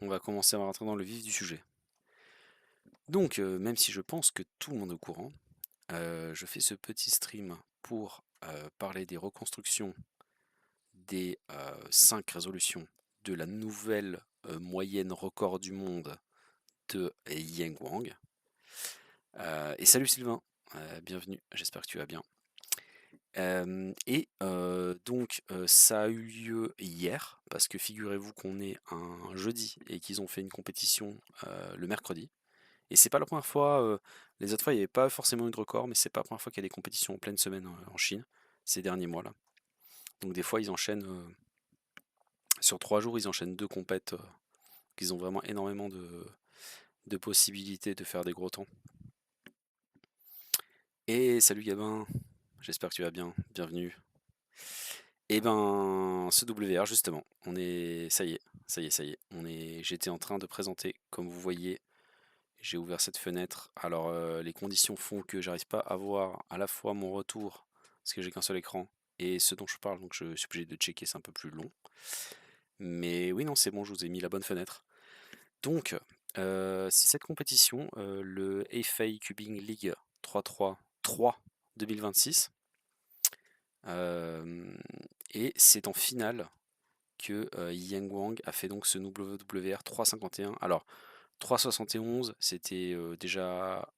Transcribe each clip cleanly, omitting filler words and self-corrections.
on va commencer à rentrer dans le vif du sujet. Donc, même si je pense que tout le monde est au courant, je fais ce petit stream pour parler des reconstructions des 5 résolutions de la nouvelle moyenne record du monde de Yang Wang. Et salut Sylvain, bienvenue, j'espère que tu vas bien. Ça a eu lieu hier, parce que figurez-vous qu'on est un jeudi et qu'ils ont fait une compétition le mercredi. Et c'est pas la première fois, les autres fois il n'y avait pas forcément eu de record, mais c'est pas la première fois qu'il y a des compétitions en pleine semaine en Chine, ces derniers mois là. Donc des fois ils enchaînent, sur 3 jours ils enchaînent 2 compètes, qu'ils ont vraiment énormément de possibilités de faire des gros temps. Et salut Gabin, j'espère que tu vas bien, bienvenue. Et ben ce WR justement, on est. Ça y est. J'étais en train de présenter, comme vous voyez, j'ai ouvert cette fenêtre. Alors les conditions font que j'arrive pas à voir à la fois mon retour, parce que j'ai qu'un seul écran, et ce dont je parle, donc je suis obligé de checker, c'est un peu plus long. Mais oui, non, c'est bon, je vous ai mis la bonne fenêtre. Donc, c'est cette compétition, le AFA Cubing League 3-3-3 2026. Et c'est en finale que Yang Wang a fait donc ce WWR 351. Alors, 371, c'était déjà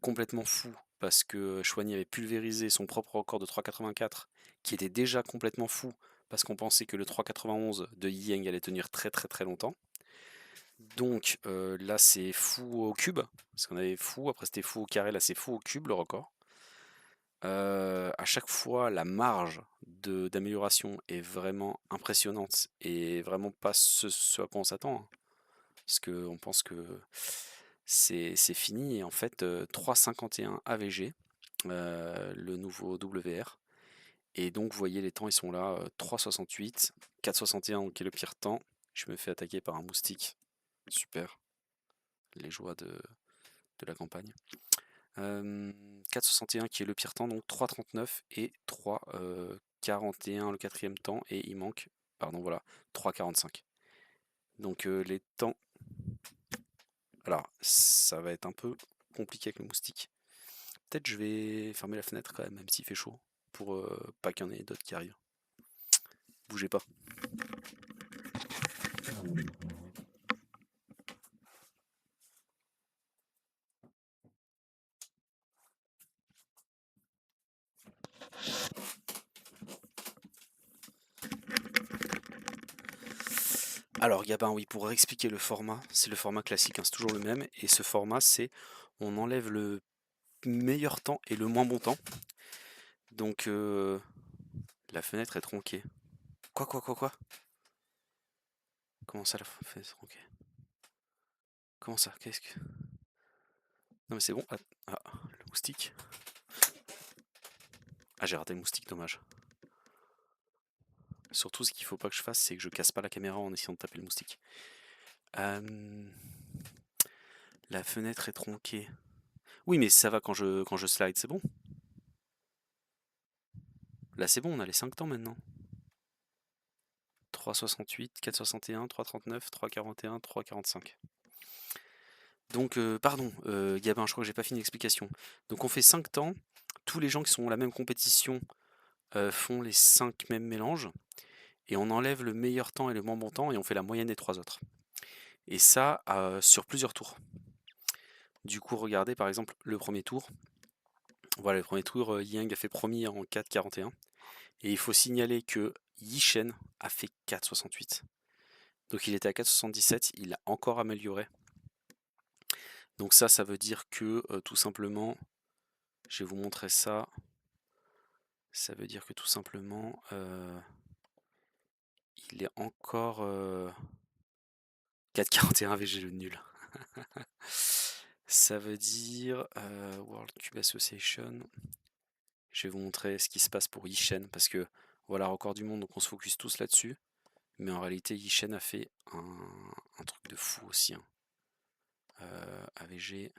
complètement fou parce que Chouani avait pulvérisé son propre record de 3,84 qui était déjà complètement fou parce qu'on pensait que le 3,91 de Yang allait tenir très très très longtemps. Donc là c'est fou au cube, parce qu'on avait fou, après c'était fou au carré, là c'est fou au cube le record. À chaque fois la marge d'amélioration est vraiment impressionnante et vraiment pas ce à quoi on s'attend, hein. Parce qu'on pense que c'est fini et en fait 3,51 AVG, le nouveau WR. Et donc vous voyez les temps ils sont là, 3,68, 4,61 qui est le pire temps. Je me fais attaquer par un moustique, super, les joies de la campagne. 4,61 qui est le pire temps, donc 3,39 et 3,41 le quatrième temps, et il manque, pardon voilà, 3,45. Donc les temps, alors ça va être un peu compliqué avec le moustique. Peut-être je vais fermer la fenêtre quand même, même s'il fait chaud, pour pas qu'il y en ait d'autres qui arrivent. Bougez pas. Alors Gabin, oui, pour expliquer le format, c'est le format classique, hein, c'est toujours le même, et ce format c'est on enlève le meilleur temps et le moins bon temps. Donc la fenêtre est tronquée. Quoi? Comment ça la fenêtre est tronquée? Comment ça? Qu'est-ce que... Non mais c'est bon. Ah, le moustique. Ah, j'ai raté le moustique, dommage. Surtout ce qu'il faut pas que je fasse, c'est que je casse pas la caméra en essayant de taper le moustique. La fenêtre est tronquée. Oui, mais ça va quand je slide, c'est bon. Là c'est bon, on a les 5 temps maintenant. 3,68, 4,61, 3,39, 3,41, 3,45. Donc, pardon, Gabin, je crois que j'ai pas fini l'explication. Donc on fait 5 temps. Tous les gens qui sont à la même compétition font les 5 mêmes mélanges. Et on enlève le meilleur temps et le moins bon temps et on fait la moyenne des 3 autres. Et ça sur plusieurs tours. Du coup, regardez par exemple le premier tour. Voilà, le premier tour, Yang a fait premier en 4,41. Et il faut signaler que Yishen a fait 4,68. Donc il était à 4,77, il a encore amélioré. Donc ça veut dire que tout simplement, je vais vous montrer ça. Ça veut dire que tout simplement, il est encore 4,41 VG le nul. Ça veut dire World Cube Association. Je vais vous montrer ce qui se passe pour Yishen parce que voilà, record du monde, donc on se focus tous là-dessus. Mais en réalité, Yishen a fait un truc de fou aussi, hein. AVG.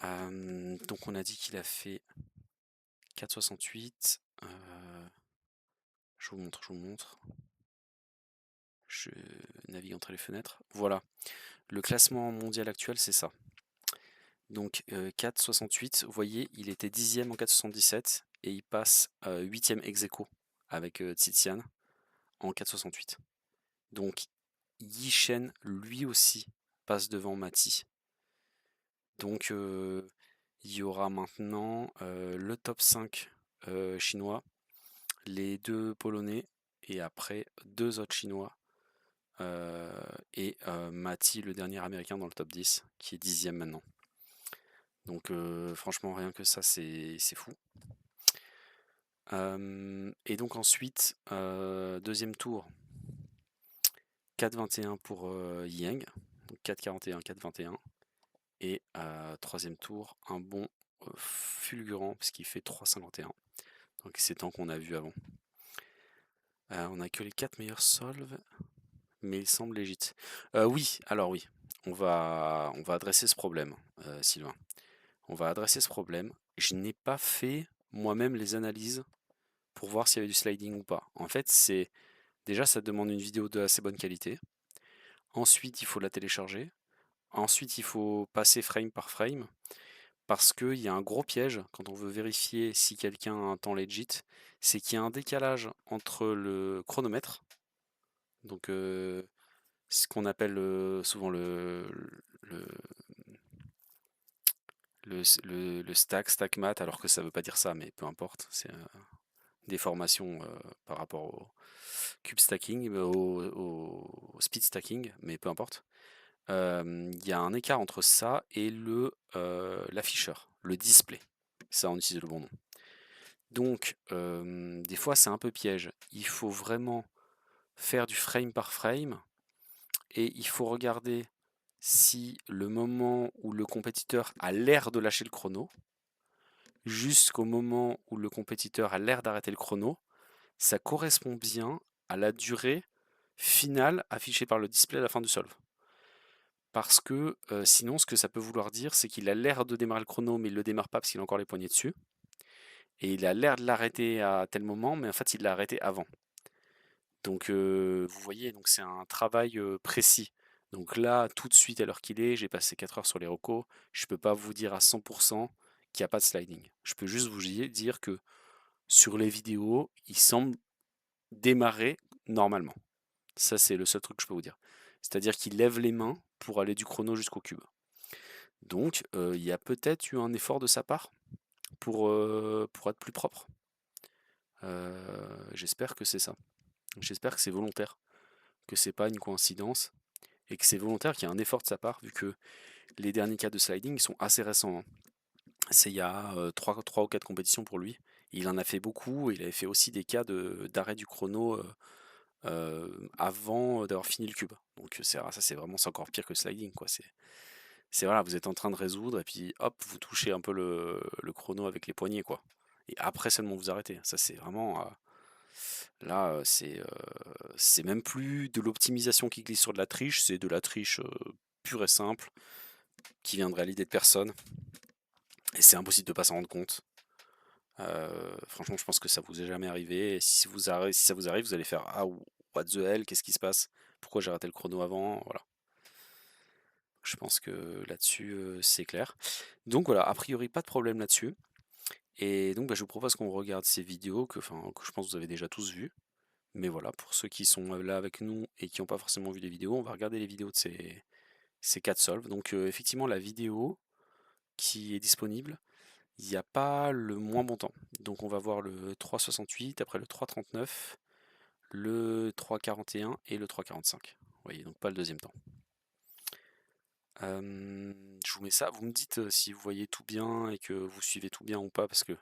Donc on a dit qu'il a fait 4,68. Je vous montre. Je navigue entre les fenêtres. Voilà, le classement mondial actuel, c'est ça. Donc 4,68, vous voyez, il était 10e en 4,77 et il passe 8e ex aequo avec Tsitsian en 4,68. Donc Yi Shen, lui aussi, passe devant Mati. Donc il y aura maintenant le top 5 chinois, les deux polonais et après deux autres chinois et Mati, le dernier américain dans le top 10, qui est 10e maintenant. Donc franchement, rien que ça, c'est fou. Et donc ensuite, deuxième tour, 4,21 pour Yang, donc 4,41, 4,21. Et troisième tour, un bon fulgurant, parce qu'il fait 3,51. Donc c'est tant qu'on a vu avant. On a que les 4 meilleurs solves, mais il semble légit. Oui, alors oui, on va adresser ce problème, Sylvain. On va adresser ce problème. Je n'ai pas fait moi-même les analyses pour voir s'il y avait du sliding ou pas. En fait, c'est déjà ça demande une vidéo de assez bonne qualité. Ensuite, il faut la télécharger. Ensuite, il faut passer frame par frame. Parce qu'il y a un gros piège quand on veut vérifier si quelqu'un a un temps legit, c'est qu'il y a un décalage entre le chronomètre, donc ce qu'on appelle souvent le, le stack mat, alors que ça veut pas dire ça, mais peu importe, c'est des formations par rapport au cube stacking, au speed stacking, mais peu importe. Il y a un écart entre ça et l'afficheur, le display. Ça, on utilise le bon nom. Donc, des fois, c'est un peu piège. Il faut vraiment faire du frame par frame et il faut regarder si le moment où le compétiteur a l'air de lâcher le chrono, jusqu'au moment où le compétiteur a l'air d'arrêter le chrono, ça correspond bien à la durée finale affichée par le display à la fin du solve. Parce que sinon, ce que ça peut vouloir dire, c'est qu'il a l'air de démarrer le chrono, mais il ne le démarre pas parce qu'il a encore les poignets dessus. Et il a l'air de l'arrêter à tel moment, mais en fait, il l'a arrêté avant. Donc, vous voyez, donc c'est un travail précis. Donc là, tout de suite, à l'heure qu'il est, j'ai passé 4 heures sur les recos. Je ne peux pas vous dire à 100% qu'il n'y a pas de sliding. Je peux juste vous dire que sur les vidéos, il semble démarrer normalement. Ça, c'est le seul truc que je peux vous dire. C'est-à-dire qu'il lève les mains pour aller du chrono jusqu'au cube. Donc, il y a peut-être eu un effort de sa part pour être plus propre. J'espère que c'est ça. J'espère que c'est volontaire, que c'est pas une coïncidence et que c'est volontaire, qu'il y a un effort de sa part, vu que les derniers cas de sliding ils sont assez récents, hein. C'est il y a 3 ou 4 compétitions pour lui. Il en a fait beaucoup, et il avait fait aussi des cas d'arrêt du chrono avant d'avoir fini le cube. Donc ça c'est vraiment encore pire que le sliding, quoi. C'est voilà, vous êtes en train de résoudre et puis hop, vous touchez un peu le chrono avec les poignets, quoi. Et après seulement vous arrêtez. Ça c'est vraiment là, c'est même plus de l'optimisation qui glisse sur de la triche, c'est de la triche pure et simple qui viendrait à l'idée de personne. Et c'est impossible de pas s'en rendre compte. Franchement, je pense que ça vous est jamais arrivé. Et si ça vous arrive, vous allez faire ah, what the hell, qu'est-ce qui se passe? Pourquoi j'ai raté le chrono avant? Voilà. Je pense que là-dessus, c'est clair. Donc voilà, a priori, pas de problème là-dessus. Et donc, bah, je vous propose qu'on regarde ces vidéos que je pense que vous avez déjà tous vues. Mais voilà, pour ceux qui sont là avec nous et qui n'ont pas forcément vu les vidéos, on va regarder les vidéos de ces 4 solves. Donc effectivement, la vidéo qui est disponible, il n'y a pas le moins bon temps. Donc on va voir le 3,68, après le 3,39, le 3,41 et le 3,45. Vous voyez, donc pas le deuxième temps. Je vous mets ça, vous me dites si vous voyez tout bien et que vous suivez tout bien ou pas, parce que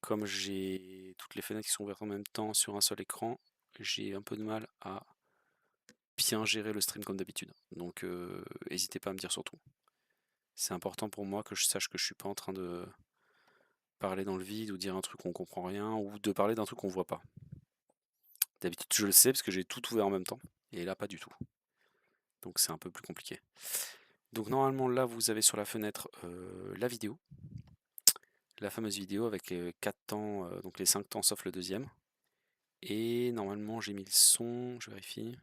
comme j'ai toutes les fenêtres qui sont ouvertes en même temps sur un seul écran, j'ai un peu de mal à bien gérer le stream comme d'habitude. Donc n'hésitez pas à me dire surtout. C'est important pour moi que je sache que je suis pas en train de parler dans le vide ou dire un truc qu'on comprend rien ou de parler d'un truc qu'on voit pas. D'habitude je le sais parce que j'ai tout ouvert en même temps et là pas du tout. Donc c'est un peu plus compliqué. Donc normalement là vous avez sur la fenêtre la vidéo. La fameuse vidéo avec les 4 temps, donc les 5 temps sauf le deuxième. Et normalement j'ai mis le son, je vérifie.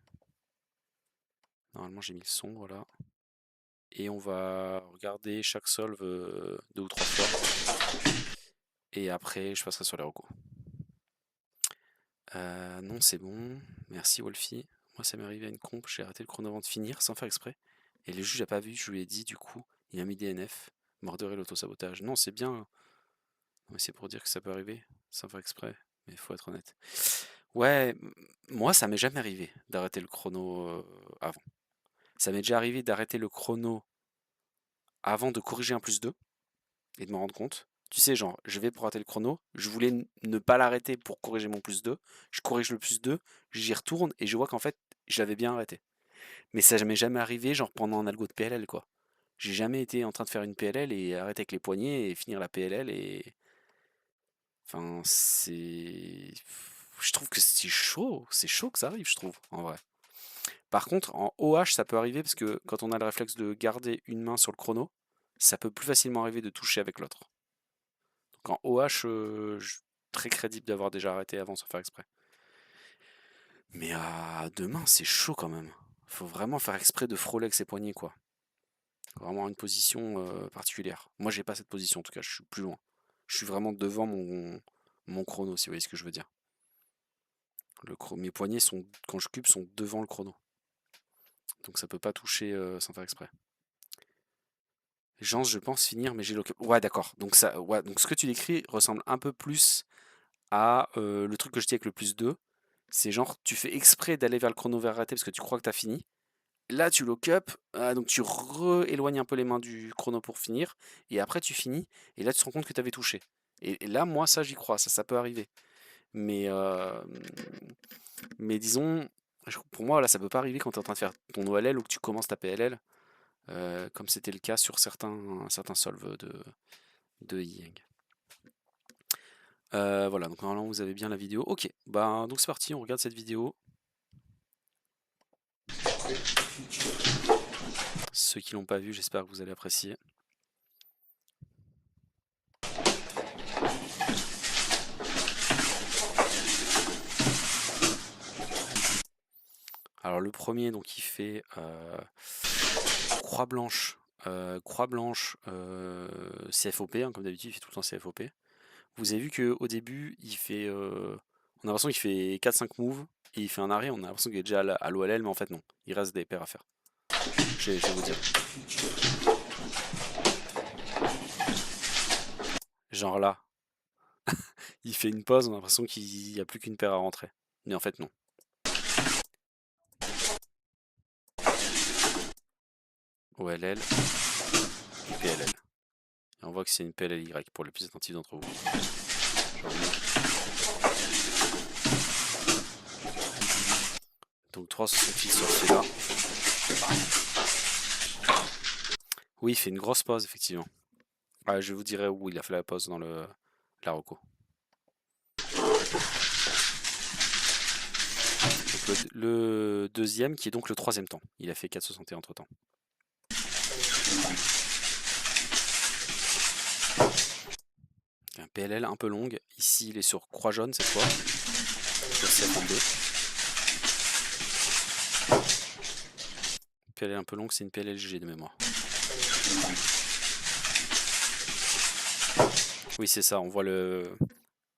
Normalement j'ai mis le son, voilà. Et on va regarder chaque solve 2 ou 3 fois. Et après je passerai sur les recos. Non c'est bon, merci Wolfie. Moi ça m'est arrivé à une comp, j'ai arrêté le chrono avant de finir sans faire exprès. Et le juge a pas vu, je lui ai dit du coup, il a mis DNF, morderait l'autosabotage. Non c'est bien, hein. Mais c'est pour dire que ça peut arriver, sans faire exprès, mais il faut être honnête. Ouais, moi ça m'est jamais arrivé d'arrêter le chrono avant. Ça m'est déjà arrivé d'arrêter le chrono avant de corriger un +2 et de me rendre compte. Tu sais, genre, je vais pour arrêter le chrono, je voulais ne pas l'arrêter pour corriger mon +2, je corrige le +2, j'y retourne et je vois qu'en fait, je l'avais bien arrêté. Mais ça m'est jamais arrivé, genre pendant un algo de PLL, quoi. J'ai jamais été en train de faire une PLL et arrêter avec les poignets et finir la PLL et. Enfin, c'est. Je trouve que c'est chaud que ça arrive, je trouve, en vrai. Par contre, en OH, ça peut arriver parce que quand on a le réflexe de garder une main sur le chrono, ça peut plus facilement arriver de toucher avec l'autre. Donc en OH, très crédible d'avoir déjà arrêté avant sans faire exprès. Mais à deux mains, c'est chaud quand même. Faut vraiment faire exprès de frôler avec ses poignets, quoi. Vraiment une position particulière. Moi, j'ai pas cette position en tout cas, je suis plus loin. Je suis vraiment devant mon chrono, si vous voyez ce que je veux dire. Mes poignets sont, quand je cube, sont devant le chrono. Donc ça peut pas toucher sans faire exprès. Jean, je pense finir, mais j'ai le. Ouais, d'accord. Donc ça, ouais, donc ce que tu décris ressemble un peu plus à le truc que je dis avec le +2. C'est genre, tu fais exprès d'aller vers le chrono vers raté parce que tu crois que tu as fini. Là, tu lock up, donc tu éloignes un peu les mains du chrono pour finir, et après tu finis, et là tu te rends compte que tu avais touché. Et là, moi, ça, j'y crois, ça peut arriver. Mais, mais disons, pour moi, là, ça peut pas arriver quand tu es en train de faire ton OLL ou que tu commences ta PLL, comme c'était le cas sur certains solves de Yang. Voilà, donc normalement vous avez bien la vidéo. Ok, bah donc c'est parti, on regarde cette vidéo. Ceux qui l'ont pas vu, j'espère que vous allez apprécier. Alors le premier, donc il fait croix blanche, CFOP, hein, comme d'habitude, il fait tout le temps CFOP. Vous avez vu qu'au début, il fait, on a l'impression qu'il fait 4-5 moves, et il fait un arrêt, on a l'impression qu'il est déjà à l'OLL, mais en fait non, il reste des paires à faire. Je vais vous dire. Genre là, il fait une pause, on a l'impression qu'il n'y a plus qu'une paire à rentrer. Mais en fait non. OLL, PLL. Et on voit que c'est une PLLY pour les plus attentifs d'entre vous. Donc 366 sur celui-là. Oui, il fait une grosse pause, effectivement. Ah, je vous dirai où il a fait la pause dans la reco. Donc le deuxième, qui est donc le troisième temps. Il a fait 4,61 entre temps. Un PLL un peu longue. Ici, il est sur croix jaune cette fois. Sur CF2. PLL un peu longue, c'est une PLL GG de mémoire. Oui, c'est ça. On voit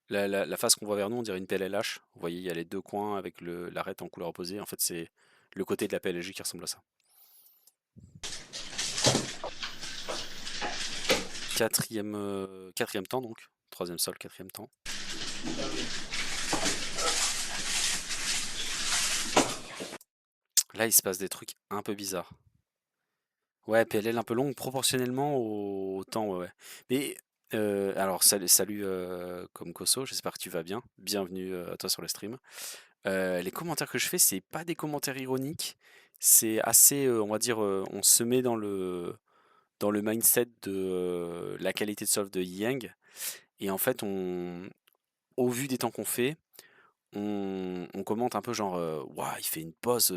la face qu'on voit vers nous, on dirait une PLLH. Vous voyez, il y a les deux coins avec l'arête en couleur opposée. En fait, c'est le côté de la PLG qui ressemble à ça. Quatrième temps donc. Troisième sol, quatrième temps. Là, il se passe des trucs un peu bizarres. Ouais, PLL un peu longue proportionnellement au temps, ouais. Mais alors, salut comme Koso, j'espère que tu vas bien. Bienvenue à toi sur le stream. Les commentaires que je fais, c'est pas des commentaires ironiques. C'est assez, on va dire, on se met dans le mindset de la qualité de solve de Yang. Et en fait, au vu des temps qu'on fait, on commente un peu genre, ouah, il fait une pause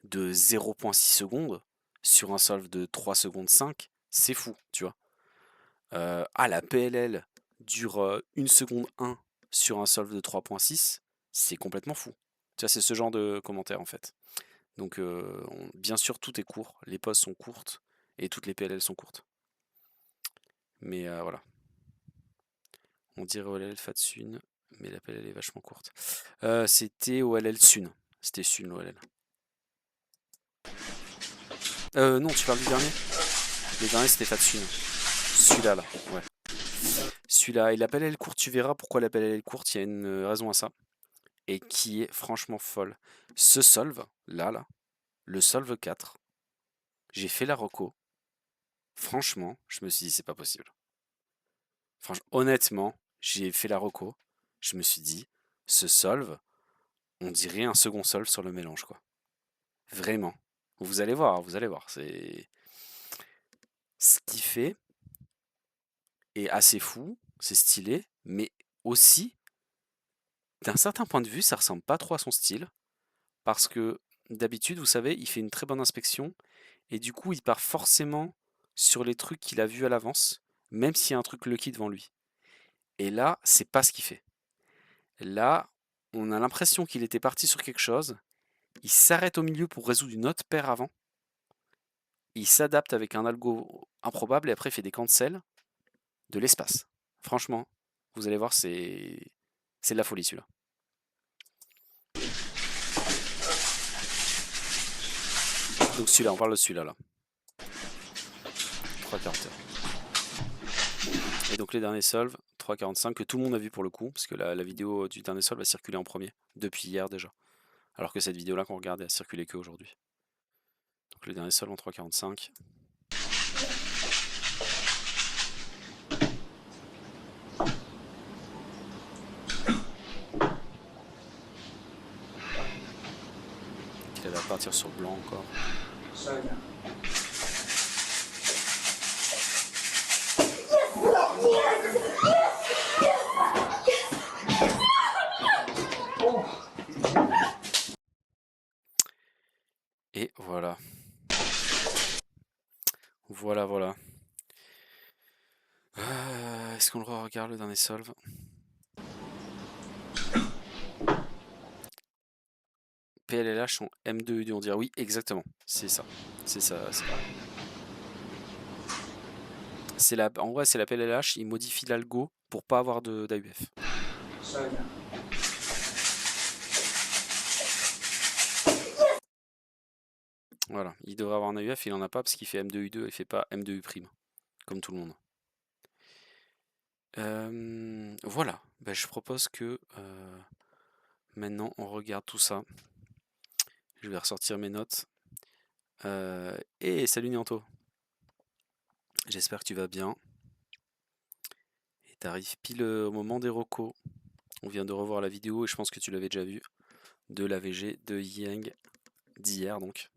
de 0,6 secondes sur un solve de 3 secondes 5, c'est fou, tu vois. La PLL dure 1 seconde 1 sur un solve de 3,6, c'est complètement fou. Tu vois, c'est ce genre de commentaire en fait. Donc bien sûr tout est court, les poses sont courtes et toutes les PLL sont courtes. Mais voilà. On dirait OLL Fatsun, mais la PLL est vachement courte. C'était OLL Sun. C'était Sun l'OLL. Non, tu parles du dernier? Le dernier c'était Fatsun. Celui-là là, ouais. Celui-là, et la PLL courte, tu verras pourquoi la PLL courte, il y a une raison à ça. Et qui est franchement folle. Ce solve, là, le solve 4, j'ai fait la reco. Franchement, je me suis dit c'est pas possible. Franchement, honnêtement, j'ai fait la reco. Je me suis dit, ce solve, on dirait un second solve sur le mélange, quoi. Vraiment. Vous allez voir, vous allez voir. C'est ce qu'il fait est assez fou, c'est stylé, mais aussi, d'un certain point de vue, ça ressemble pas trop à son style, parce que d'habitude, vous savez, il fait une très bonne inspection, et du coup, il part forcément sur les trucs qu'il a vus à l'avance, même s'il y a un truc lucky devant lui. Et là, c'est pas ce qu'il fait. Là, on a l'impression qu'il était parti sur quelque chose, il s'arrête au milieu pour résoudre une autre paire avant, il s'adapte avec un algo improbable, et après il fait des cancels de l'espace. Franchement, vous allez voir, c'est de la folie celui-là. Donc celui-là, on parle de celui-là là. 3,40 heures. Et donc les derniers solves, 3,45 que tout le monde a vu pour le coup, parce que la vidéo du dernier solve a circulé en premier, depuis hier déjà. Alors que cette vidéo-là qu'on regardait a circulé que aujourd'hui. Donc le dernier solve en 3,45. Il va partir sur blanc encore. Et voilà. Voilà, voilà. Est-ce qu'on le regarde le dernier solve? PLLH en M2U2, on dirait oui, exactement. C'est ça. C'est ça, c'est pareil. En vrai, c'est la PLLH, il modifie l'algo pour pas avoir d'AUF. Voilà, il devrait avoir un AUF, il en a pas parce qu'il fait M2U2, il fait pas M2U', comme tout le monde. Voilà, ben, je propose que maintenant on regarde tout ça. Je vais ressortir mes notes. Et salut Nianto. J'espère que tu vas bien. Et t'arrives pile au moment des recos. On vient de revoir la vidéo et je pense que tu l'avais déjà vue. De la VG de Yang d'hier donc.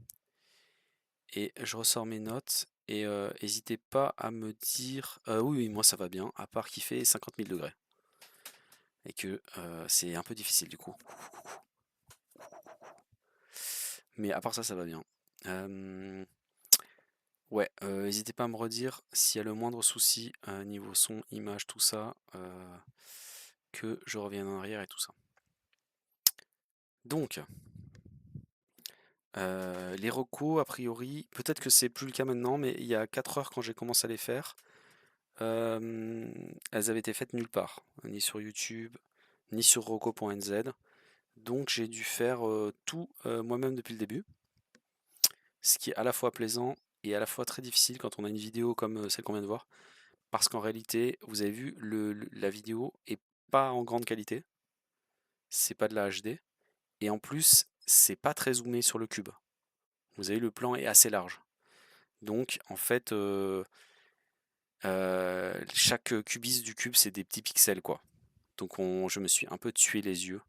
Et je ressors mes notes. Et n'hésitez pas à me dire... oui, moi ça va bien, à part qu'il fait 50 000 degrés. Et que c'est un peu difficile du coup. Mais à part ça, ça va bien. Ouais, n'hésitez pas à me redire s'il y a le moindre souci niveau son, image, tout ça, que je revienne en arrière et tout ça. Donc, les recos, a priori, peut-être que c'est plus le cas maintenant, mais il y a 4 heures quand j'ai commencé à les faire, elles avaient été faites nulle part, ni sur YouTube, ni sur roco.nz. Donc j'ai dû faire tout moi-même depuis le début, ce qui est à la fois plaisant et à la fois très difficile quand on a une vidéo comme celle qu'on vient de voir, parce qu'en réalité, vous avez vu, la vidéo est pas en grande qualité, c'est pas de la HD, et en plus, c'est pas très zoomé sur le cube. Vous avez le plan est assez large. Donc en fait, chaque cubisme du cube, c'est des petits pixels quoi. Donc je me suis un peu tué les yeux.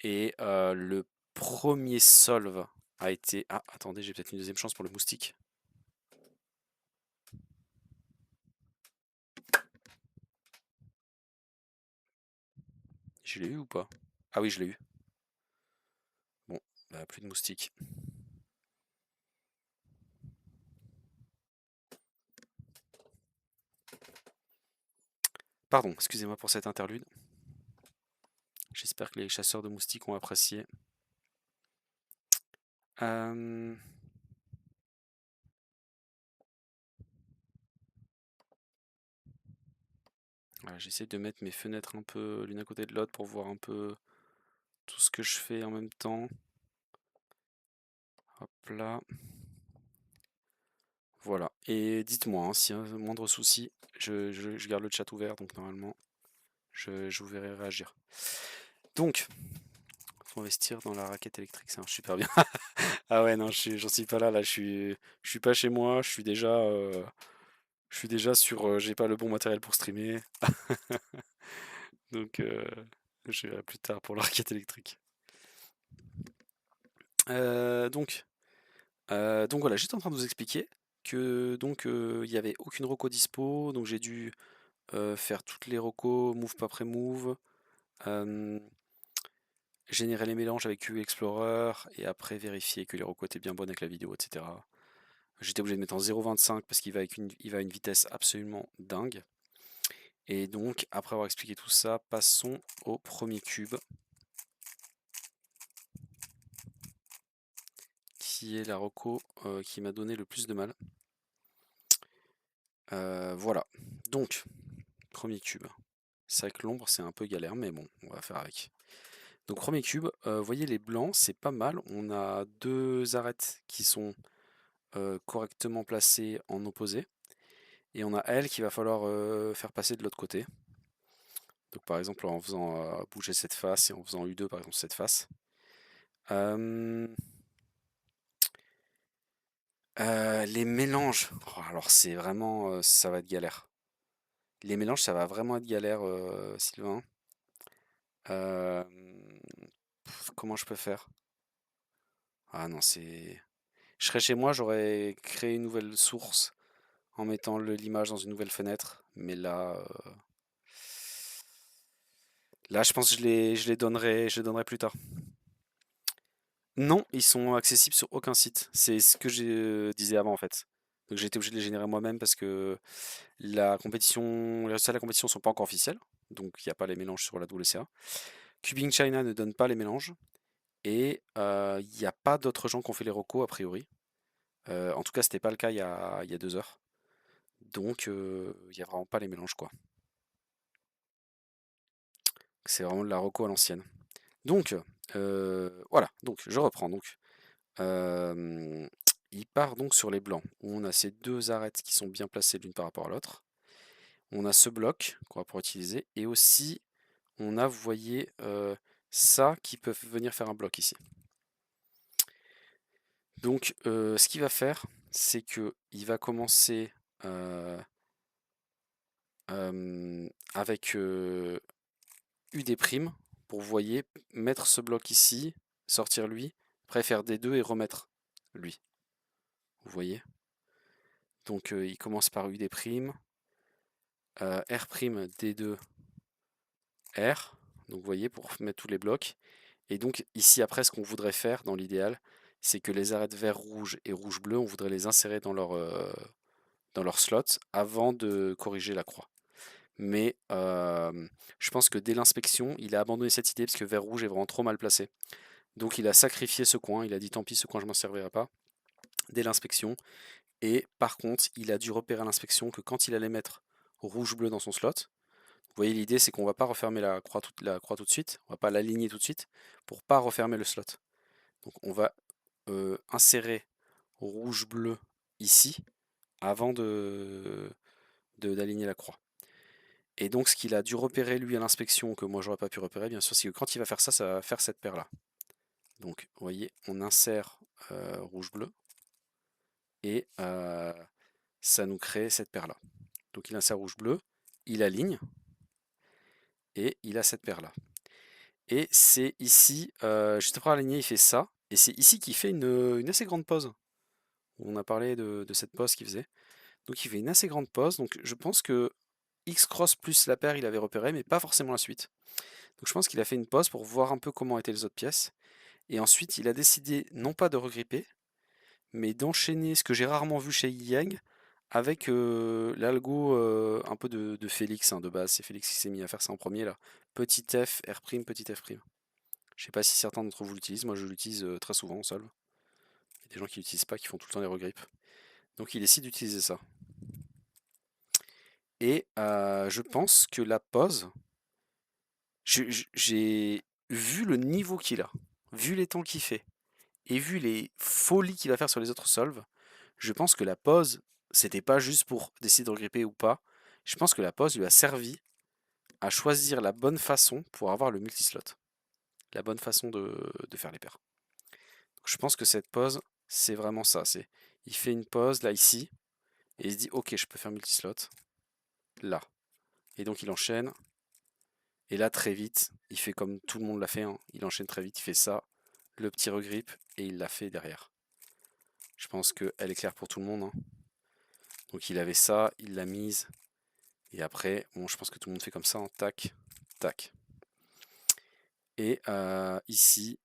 Et le premier solve a été... Ah, attendez, j'ai peut-être une deuxième chance pour le moustique. Je l'ai eu ou pas? Ah oui, je l'ai eu. Bon, bah, plus de moustique. Pardon, excusez-moi pour cette interlude. J'espère que les chasseurs de moustiques ont apprécié. Euh, voilà, j'essaie de mettre mes fenêtres un peu l'une à côté de l'autre pour voir un peu tout ce que je fais en même temps. Hop là. Voilà. Et dites-moi hein, s'il y a un moindre souci, je garde le chat ouvert, donc normalement, je vous verrai réagir. Donc, faut investir dans la raquette électrique, ça marche super bien. Ah ouais, non, j'en suis pas là, je suis pas chez moi, je suis déjà sur, j'ai pas le bon matériel pour streamer, donc je verrai plus tard pour la raquette électrique. Donc, donc voilà, j'étais en train de vous expliquer que donc il y avait aucune reco dispo, donc j'ai dû faire toutes les recos move pas pré-move, euh, générer les mélanges avec QE Explorer et après vérifier que les recos étaient bien bonnes avec la vidéo, etc. J'étais obligé de mettre en 0,25 parce il va à une vitesse absolument dingue. Et donc, après avoir expliqué tout ça, passons au premier cube, qui est la reco qui m'a donné le plus de mal. Voilà. Donc, premier cube. C'est vrai que l'ombre, c'est un peu galère, mais bon, on va faire avec. Donc, premier cube, vous voyez les blancs, c'est pas mal. On a deux arêtes qui sont correctement placées en opposé. Et on a elle qu'il va falloir faire passer de l'autre côté. Donc par exemple en faisant bouger cette face et en faisant U2 par exemple cette face. Euh, les mélanges, oh, alors c'est vraiment, ça va être galère. Les mélanges, ça va vraiment être galère, Sylvain. Euh, Comment je peux faire? Ah non, c'est. Je serais chez moi, j'aurais créé une nouvelle source en mettant l'image dans une nouvelle fenêtre. Mais là, là, je pense que je les donnerai plus tard. Non, ils sont accessibles sur aucun site. C'est ce que je disais avant en fait. Donc j'ai été obligé de les générer moi-même parce que la compétition, les résultats de la compétition sont pas encore officiels. Donc il n'y a pas les mélanges sur la WCA. Cubing China ne donne pas les mélanges. Et il n'y a pas d'autres gens qui ont fait les recos a priori. En tout cas, c'était pas le cas il y a 2 heures. Donc il n'y a vraiment pas les mélanges quoi. C'est vraiment de la reco à l'ancienne. Donc voilà, donc je reprends. Donc Euh, il part donc sur les blancs, où on a ces deux arêtes qui sont bien placées l'une par rapport à l'autre. On a ce bloc qu'on va pouvoir utiliser, et aussi on a, vous voyez, ça qui peut venir faire un bloc ici. Donc ce qu'il va faire, c'est que il va commencer euh, avec UD' pour, vous voyez, mettre ce bloc ici, sortir lui, après faire D2 et remettre lui. Vous voyez? Donc il commence par UD', R', D2, R, donc vous voyez, pour mettre tous les blocs. Et donc ici après, ce qu'on voudrait faire dans l'idéal, c'est que les arêtes vert rouge et rouge bleu, on voudrait les insérer dans leur slot avant de corriger la croix. Mais je pense que dès l'inspection, il a abandonné cette idée parce que vert rouge est vraiment trop mal placé. Donc il a sacrifié ce coin, il a dit tant pis, ce coin je m'en servirai pas dès l'inspection. Et par contre, il a dû repérer à l'inspection que quand il allait mettre rouge bleu dans son slot, vous voyez, l'idée, c'est qu'on va pas refermer la croix tout de suite, on va pas l'aligner tout de suite pour pas refermer le slot. Donc on va insérer rouge-bleu ici avant d'aligner la croix. Et donc ce qu'il a dû repérer lui à l'inspection, que moi j'aurais pas pu repérer, bien sûr, c'est que quand il va faire ça, ça va faire cette paire-là. Donc vous voyez, on insère rouge-bleu et ça nous crée cette paire-là. Donc il insère rouge-bleu, il aligne et il a cette paire-là. Et c'est ici, juste après aligné, il fait ça. Et c'est ici qu'il fait une assez grande pause. On a parlé de cette pause qu'il faisait. Donc il fait une assez grande pause. Donc je pense que X-Cross plus la paire, il avait repéré, mais pas forcément la suite. Donc je pense qu'il a fait une pause pour voir un peu comment étaient les autres pièces. Et ensuite, il a décidé non pas de regripper, mais d'enchaîner ce que j'ai rarement vu chez Yang avec l'algo un peu de Félix hein, de base. C'est Félix qui s'est mis à faire ça en premier là. Petit f, R', petit f'. Je sais pas si certains d'entre vous l'utilisent, moi je l'utilise très souvent en solve. Il y a des gens qui l'utilisent pas, qui font tout le temps des regrips. Donc il décide d'utiliser ça. Et je pense que la pause, j'ai vu le niveau qu'il a, vu les temps qu'il fait, et vu les folies qu'il va faire sur les autres solves, je pense que la pause, c'était pas juste pour décider de regripper ou pas. Je pense que la pause lui a servi à choisir la bonne façon pour avoir le multislot. La bonne façon de faire les paires. Donc, je pense que cette pause, c'est vraiment ça. Il fait une pause là, ici, et il se dit, ok, je peux faire multislot, là. Et donc il enchaîne. Et là, très vite, il fait comme tout le monde l'a fait, hein. Il enchaîne très vite, il fait ça, le petit regrip, et il l'a fait derrière. Je pense qu'elle est claire pour tout le monde, hein. Donc il avait ça, il l'a mise, et après, bon, je pense que tout le monde fait comme ça, hein. Tac, tac. Et ici,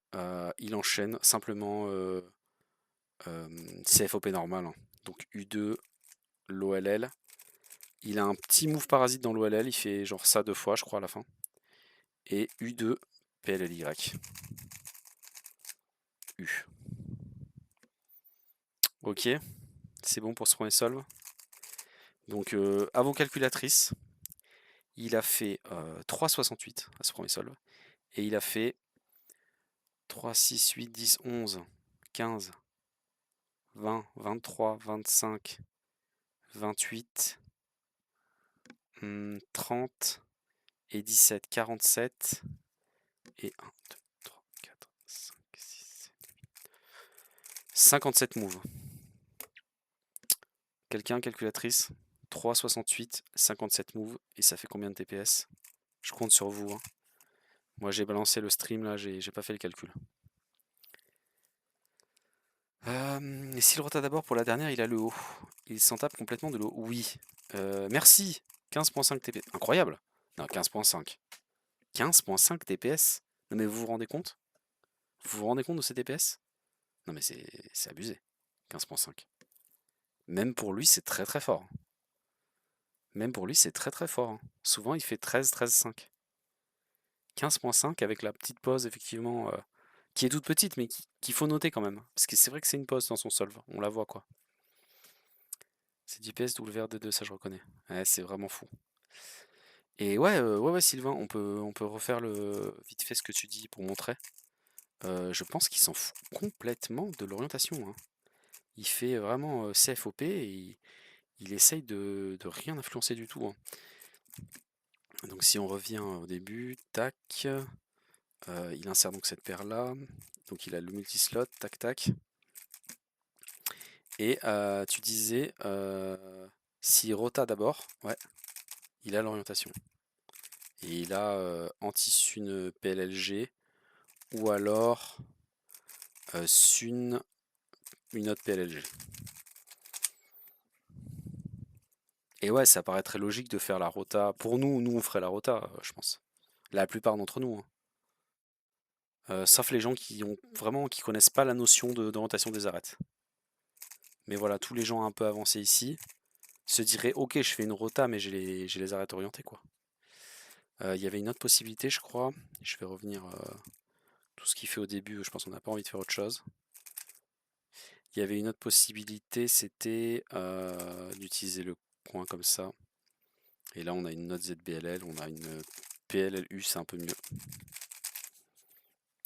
il enchaîne simplement CFOP normal, hein. Donc U2, l'OLL. Il a un petit move parasite dans l'OLL, il fait genre ça 2 fois, je crois, à la fin. Et U2, PLLY. U. Ok, c'est bon pour ce premier solve. Donc, à vos calculatrices, il a fait 3,68 à ce premier solve. Et il a fait 3, 6, 8, 10, 11, 15, 20, 23, 25, 28, 30 et 17, 47 et 1, 2, 3, 4, 5, 6, 7, 57 moves. Quelqu'un, calculatrice? 3,68, 57 moves, et ça fait combien de TPS? Je compte sur vous, hein. Moi j'ai balancé le stream là, j'ai pas fait le calcul. Et s'il rota d'abord pour la dernière, il a le haut. Il s'en tape complètement de l'eau. Oui. Merci. 15.5 TPS. Incroyable. Non, 15.5. 15.5 TPS. Non mais vous vous rendez compte? Vous vous rendez compte de ces TPS? Non mais c'est abusé. 15.5. Même pour lui, c'est très très fort. Même pour lui, c'est très très fort, hein. Souvent, il fait 13, 13,5. 15.5 avec la petite pause, effectivement, qui est toute petite, mais qu'il faut noter quand même. Parce que c'est vrai que c'est une pause dans son solve. On la voit, quoi. C'est du PS WRD2, ça je reconnais. Ouais, c'est vraiment fou. Et ouais, ouais, Sylvain, on peut refaire vite fait ce que tu dis pour montrer. Je pense qu'il s'en fout complètement de l'orientation, hein. Il fait vraiment CFOP et il essaye de rien influencer du tout, hein. Donc si on revient au début, tac, il insère donc cette paire là, donc il a le multislot, tac tac. Et tu disais, si rota d'abord, ouais, il a l'orientation. Et il a anti-sun PLLG ou alors sun une autre PLLG. Et ouais, ça paraît très logique de faire la rota. Pour nous on ferait la rota, je pense. La plupart d'entre nous, hein. Sauf les gens qui connaissent pas la notion d'orientation des arêtes. Mais voilà, tous les gens un peu avancés ici se diraient ok, je fais une rota, mais j'ai les arêtes orientées, quoi. Il y avait une autre possibilité, je crois. Je vais revenir tout ce qu'il fait au début. Je pense qu'on n'a pas envie de faire autre chose. Il y avait une autre possibilité, c'était d'utiliser le coin comme ça. Et là, on a une autre ZBLL, on a une PLLU, c'est un peu mieux.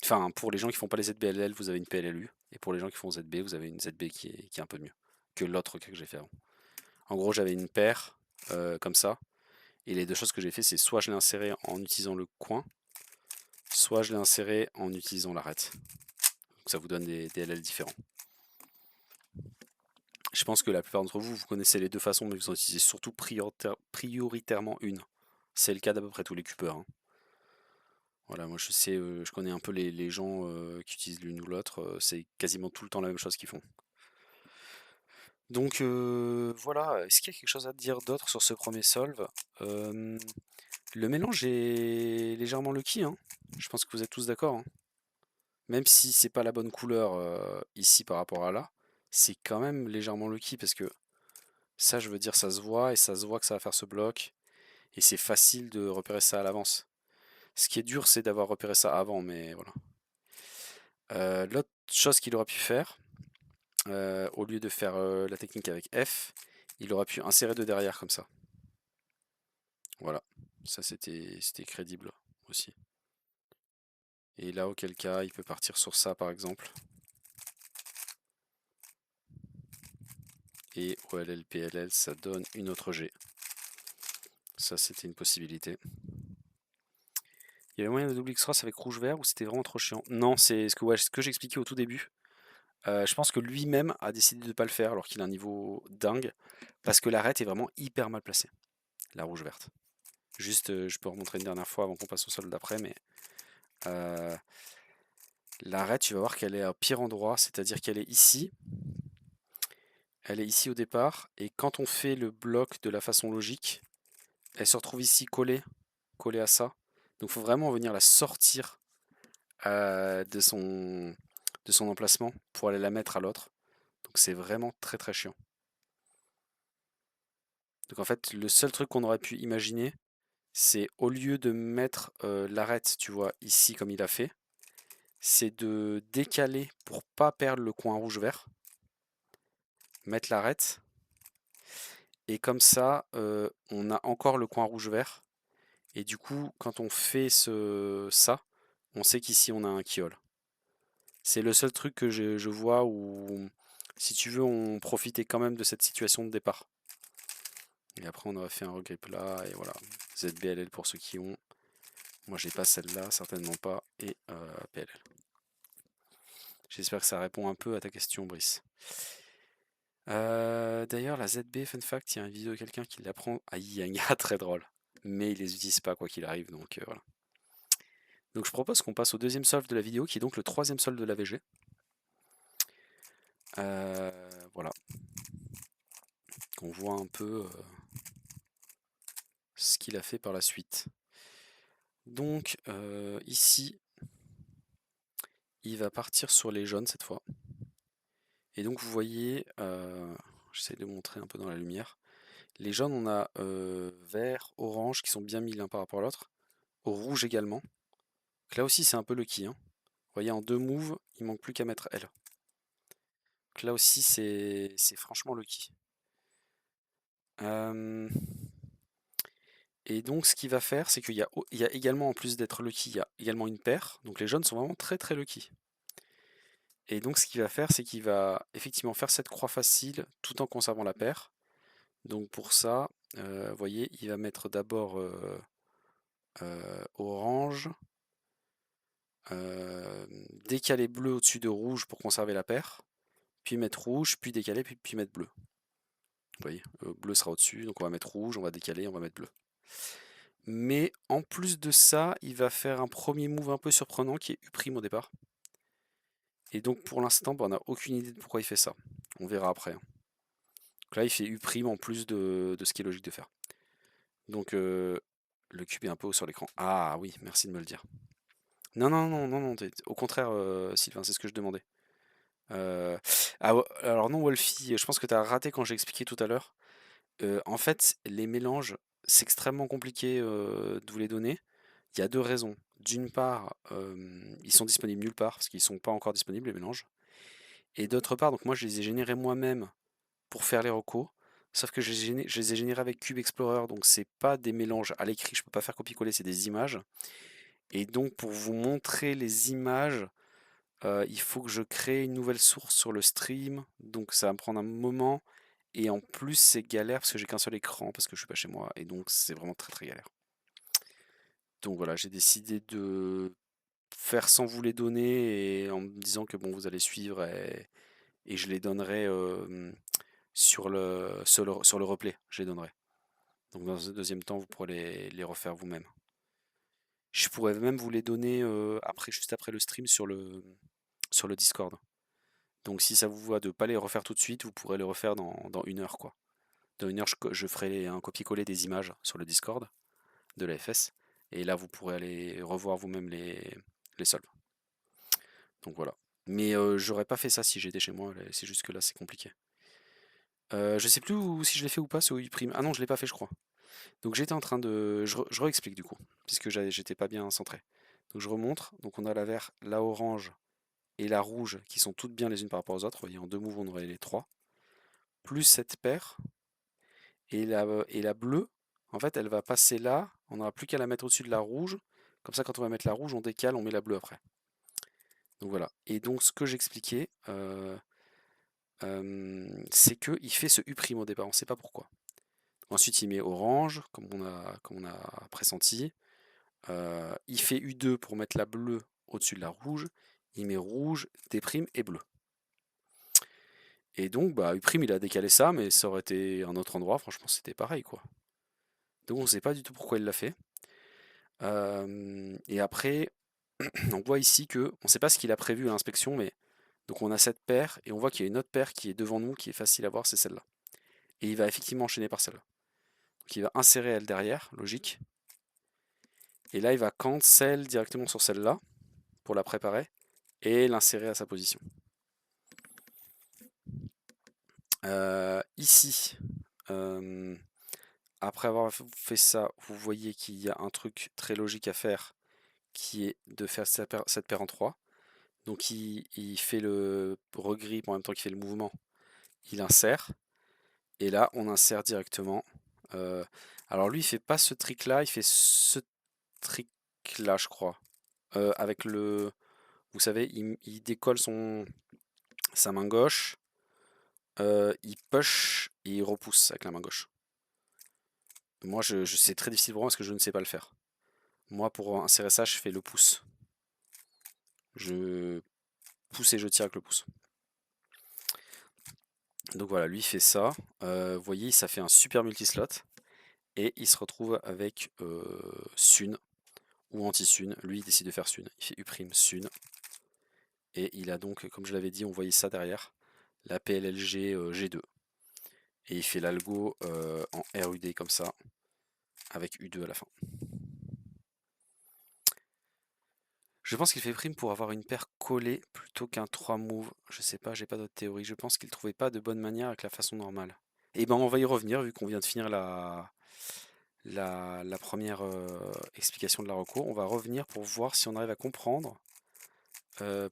Enfin, pour les gens qui font pas les ZBLL, vous avez une PLLU. Et pour les gens qui font ZB, vous avez une ZB qui est un peu mieux que l'autre que j'ai fait avant. En gros, j'avais une paire comme ça. Et les deux choses que j'ai fait, c'est soit je l'ai inséré en utilisant le coin, soit je l'ai inséré en utilisant l'arête. Donc ça vous donne des LL différents. Je pense que la plupart d'entre vous, vous connaissez les deux façons, mais vous en utilisez surtout prioritairement une. C'est le cas d'à peu près tous les cupeurs, hein. Voilà, moi je sais, je connais un peu les gens qui utilisent l'une ou l'autre, c'est quasiment tout le temps la même chose qu'ils font. Donc voilà, est-ce qu'il y a quelque chose à dire d'autre sur ce premier solve? Le mélange est légèrement lucky, hein. Je pense que vous êtes tous d'accord, hein. Même si c'est pas la bonne couleur ici par rapport à là, c'est quand même légèrement lucky parce que ça, je veux dire, ça se voit et ça se voit que ça va faire ce bloc et c'est facile de repérer ça à l'avance. Ce qui est dur, c'est d'avoir repéré ça avant, mais voilà. L'autre chose qu'il aurait pu faire, au lieu de faire la technique avec F, il aurait pu insérer de derrière comme ça. Voilà, ça c'était crédible aussi. Et là, auquel cas, il peut partir sur ça par exemple. Et OLL, PLL, ça donne une autre G. Ça, c'était une possibilité. Il y avait moyen de double X-Cross avec rouge-vert ou c'était vraiment trop chiant? Non, c'est ce que j'expliquais au tout début. Je pense que lui-même a décidé de ne pas le faire alors qu'il a un niveau dingue. Parce que l'arête est vraiment hyper mal placée. La rouge-verte. Juste, je peux remontrer une dernière fois avant qu'on passe au sol d'après, mais l'arête, tu vas voir qu'elle est au pire endroit, c'est-à-dire qu'elle est ici. Elle est ici au départ, et quand on fait le bloc de la façon logique, elle se retrouve ici collée à ça. Donc il faut vraiment venir la sortir de son emplacement pour aller la mettre à l'autre. Donc c'est vraiment très très chiant. Donc en fait, le seul truc qu'on aurait pu imaginer, c'est au lieu de mettre l'arête, tu vois, ici comme il a fait, c'est de décaler pour pas perdre le coin rouge-vert, mettre l'arête, et comme ça, on a encore le coin rouge-vert, et du coup, quand on fait ça, on sait qu'ici on a un kill. C'est le seul truc que je vois où, si tu veux, on profitait quand même de cette situation de départ. Et après, on aurait fait un regrip là, et voilà. ZBLL pour ceux qui ont. Moi, j'ai pas celle-là, certainement pas, et PLL. J'espère que ça répond un peu à ta question, Brice. D'ailleurs, la ZB, fun fact, il y a une vidéo de quelqu'un qui l'apprend à Yanga, très drôle. Mais il les utilise pas quoi qu'il arrive, donc voilà. Donc je propose qu'on passe au deuxième solve de la vidéo, qui est donc le troisième solve de la VG. Voilà. Qu'on voit un peu ce qu'il a fait par la suite. Donc ici, il va partir sur les jaunes cette fois. Et donc vous voyez, j'essaie de montrer un peu dans la lumière. Les jaunes, on a vert, orange qui sont bien mis l'un par rapport à l'autre. Au rouge également. Donc là aussi c'est un peu lucky. Hein. Vous voyez en 2 moves, il manque plus qu'à mettre L. Donc là aussi c'est franchement lucky. Et donc ce qu'il va faire, c'est qu'il y a également, en plus d'être lucky, il y a également une paire. Donc les jaunes sont vraiment très très lucky. Et donc ce qu'il va faire, c'est qu'il va effectivement faire cette croix facile tout en conservant la paire. Donc pour ça, vous voyez, il va mettre d'abord orange, décaler bleu au-dessus de rouge pour conserver la paire, puis mettre rouge, puis décaler, puis mettre bleu. Vous voyez, bleu sera au-dessus, donc on va mettre rouge, on va décaler, on va mettre bleu. Mais en plus de ça, il va faire un premier move un peu surprenant qui est U' au départ. Et donc pour l'instant, on n'a aucune idée de pourquoi il fait ça. On verra après. Donc là, il fait U' en plus de ce qui est logique de faire. Donc le cube est un peu haut sur l'écran. Ah oui, merci de me le dire. Non, non, non, non, non, au contraire, Sylvain, c'est ce que je demandais. Alors non, Wolfie, je pense que tu as raté quand j'ai expliqué tout à l'heure. En fait, les mélanges, c'est extrêmement compliqué de vous les donner. Il y a deux raisons. D'une part, ils sont disponibles nulle part parce qu'ils ne sont pas encore disponibles les mélanges. Et d'autre part, donc moi je les ai générés moi-même pour faire les recos. Sauf que je les ai générés avec Cube Explorer, donc c'est pas des mélanges à l'écrit, je peux pas faire copier-coller, c'est des images. Et donc pour vous montrer les images, il faut que je crée une nouvelle source sur le stream, donc ça va me prendre un moment. Et en plus c'est galère parce que j'ai qu'un seul écran parce que je suis pas chez moi, et donc c'est vraiment très très galère. Donc voilà, j'ai décidé de faire sans vous les donner et en me disant que bon, vous allez suivre et je les donnerai sur le replay. Je les donnerai. Donc dans un deuxième temps, vous pourrez les refaire vous-même. Je pourrais même vous les donner après, juste après le stream sur le Discord. Donc si ça vous va de ne pas les refaire tout de suite, vous pourrez les refaire dans 1 heure, quoi. Dans 1 heure, je ferai un copier-coller des images sur le Discord de la FS. Et là, vous pourrez aller revoir vous-même les solves. Donc voilà. Mais j'aurais pas fait ça si j'étais chez moi, c'est juste que là c'est compliqué. Je sais plus si je l'ai fait ou pas ce U'. Ah non, je l'ai pas fait, je crois. Donc j'étais en train de. Je réexplique du coup, puisque j'étais pas bien centré. Donc je remontre. Donc on a la vert, la orange et la rouge, qui sont toutes bien les unes par rapport aux autres, vous voyez, en 2 moves on aurait les 3, plus cette paire, et la bleue, en fait, elle va passer là, on n'aura plus qu'à la mettre au-dessus de la rouge, comme ça quand on va mettre la rouge, on décale, on met la bleue après. Donc voilà, et donc ce que j'expliquais, c'est qu'il fait ce U' au départ, on ne sait pas pourquoi. Ensuite il met orange, comme on a pressenti. Il fait U2 pour mettre la bleue au-dessus de la rouge. Il met rouge, D' et bleu. Et donc bah, U' il a décalé ça, mais ça aurait été un autre endroit, franchement c'était pareil quoi. Donc on ne sait pas du tout pourquoi il l'a fait. Et après, on voit ici que on ne sait pas ce qu'il a prévu à l'inspection, mais donc on a cette paire et on voit qu'il y a une autre paire qui est devant nous, qui est facile à voir, c'est celle-là. Et il va effectivement enchaîner par celle-là. Donc il va insérer elle derrière, logique. Et là il va cancel directement sur celle-là pour la préparer et l'insérer à sa position. Ici, après avoir fait ça, vous voyez qu'il y a un truc très logique à faire qui est de faire cette paire en 3. Donc il fait le regrip en même temps qu'il fait le mouvement, il insère, et là on insère directement. Alors lui il fait pas ce trick là, il fait ce trick là je crois. Avec le, vous savez, il décolle sa main gauche, il push et il repousse avec la main gauche. Moi c'est très difficile pour moi parce que je ne sais pas le faire. Moi pour insérer ça je fais le pouce. Je pousse et je tire avec le pouce. Donc voilà, lui il fait ça. Vous voyez, ça fait un super multislot. Et il se retrouve avec Sun ou anti-Sun. Lui il décide de faire Sun. Il fait U' Sun. Et il a donc, comme je l'avais dit, on voyait ça derrière, la PLLG G2. Et il fait l'algo en RUD comme ça, avec U2 à la fin. Je pense qu'il fait prime pour avoir une paire collée plutôt qu'un 3 move. Je sais pas, j'ai pas d'autre théorie. Je pense qu'il trouvait pas de bonne manière avec la façon normale. Et ben on va y revenir vu qu'on vient de finir la première explication de la reco. On va revenir pour voir si on arrive à comprendre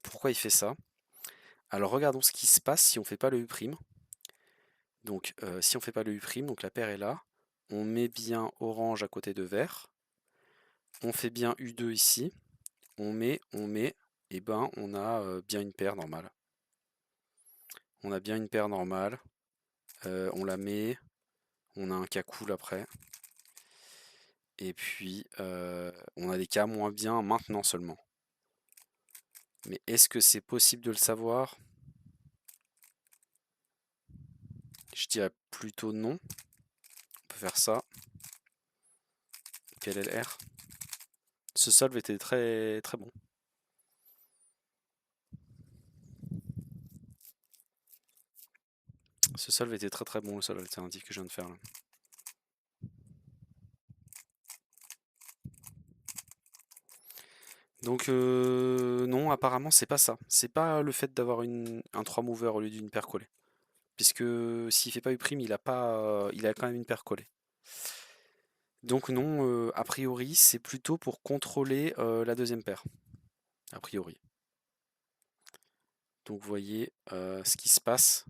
pourquoi il fait ça. Alors regardons ce qui se passe si on fait pas le U'. Donc si on fait pas le U', donc la paire est là. On met bien orange à côté de vert. On fait bien U2 ici. On met, et ben on a bien une paire normale. On a bien une paire normale. On la met. On a un cas cool après. Et puis on a des cas moins bien maintenant seulement. Mais est-ce que c'est possible de le savoir? Je dirais plutôt non. On peut faire ça. PLLR. Ce solve était très très bon. Ce solve était très très bon, le solve alternatif que je viens de faire là. Donc non, apparemment c'est pas ça. C'est pas le fait d'avoir un 3 mover au lieu d'une paire collée. Puisque s'il fait pas U', il a quand même une paire collée. Donc non, a priori c'est plutôt pour contrôler la deuxième paire. A priori. Donc vous voyez, ce qui se passe,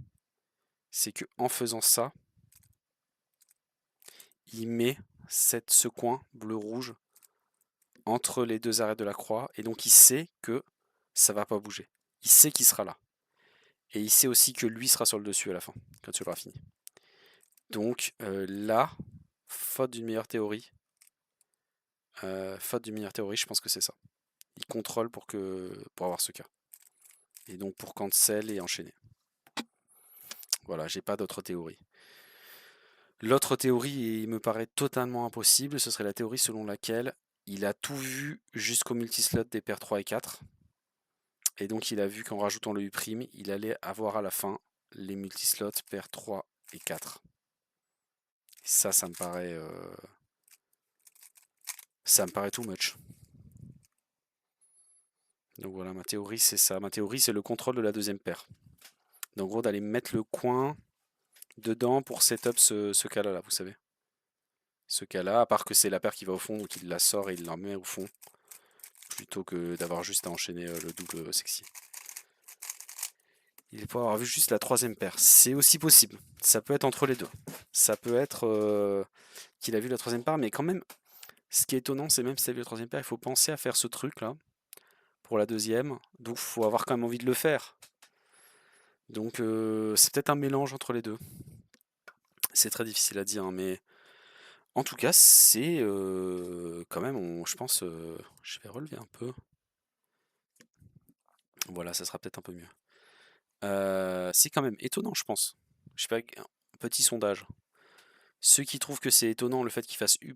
c'est que en faisant ça, il met ce coin bleu-rouge entre les deux arêtes de la croix, et donc il sait que ça va pas bouger. Il sait qu'il sera là. Et il sait aussi que lui sera sur le dessus à la fin, quand tu auras fini. Donc là, faute d'une meilleure théorie, je pense que c'est ça. Il contrôle pour avoir ce cas. Et donc pour cancel et enchaîner. Voilà, j'ai pas d'autre théorie. L'autre théorie, il me paraît totalement impossible, ce serait la théorie selon laquelle il a tout vu jusqu'au multislot des paires 3 et 4. Et donc il a vu qu'en rajoutant le U', il allait avoir à la fin les multislots paires 3 et 4. Ça me paraît... ça me paraît too much. Donc voilà, ma théorie c'est ça. Ma théorie c'est le contrôle de la deuxième paire. Donc en gros d'aller mettre le coin dedans pour setup ce cas-là, vous savez. Ce cas-là, à part que c'est la paire qui va au fond, donc il la sort et il la met au fond, plutôt que d'avoir juste à enchaîner le double sexy. Il faut avoir vu juste la troisième paire. C'est aussi possible. Ça peut être entre les deux. Ça peut être qu'il a vu la troisième paire, mais quand même, ce qui est étonnant, c'est même si tu as vu la troisième paire, il faut penser à faire ce truc-là pour la deuxième. Donc, il faut avoir quand même envie de le faire. Donc, c'est peut-être un mélange entre les deux. C'est très difficile à dire, hein, mais en tout cas, c'est quand même, je pense, je vais relever un peu. Voilà, ça sera peut-être un peu mieux. C'est quand même étonnant, je pense. Je sais pas, un petit sondage. Ceux qui trouvent que c'est étonnant le fait qu'il fasse U'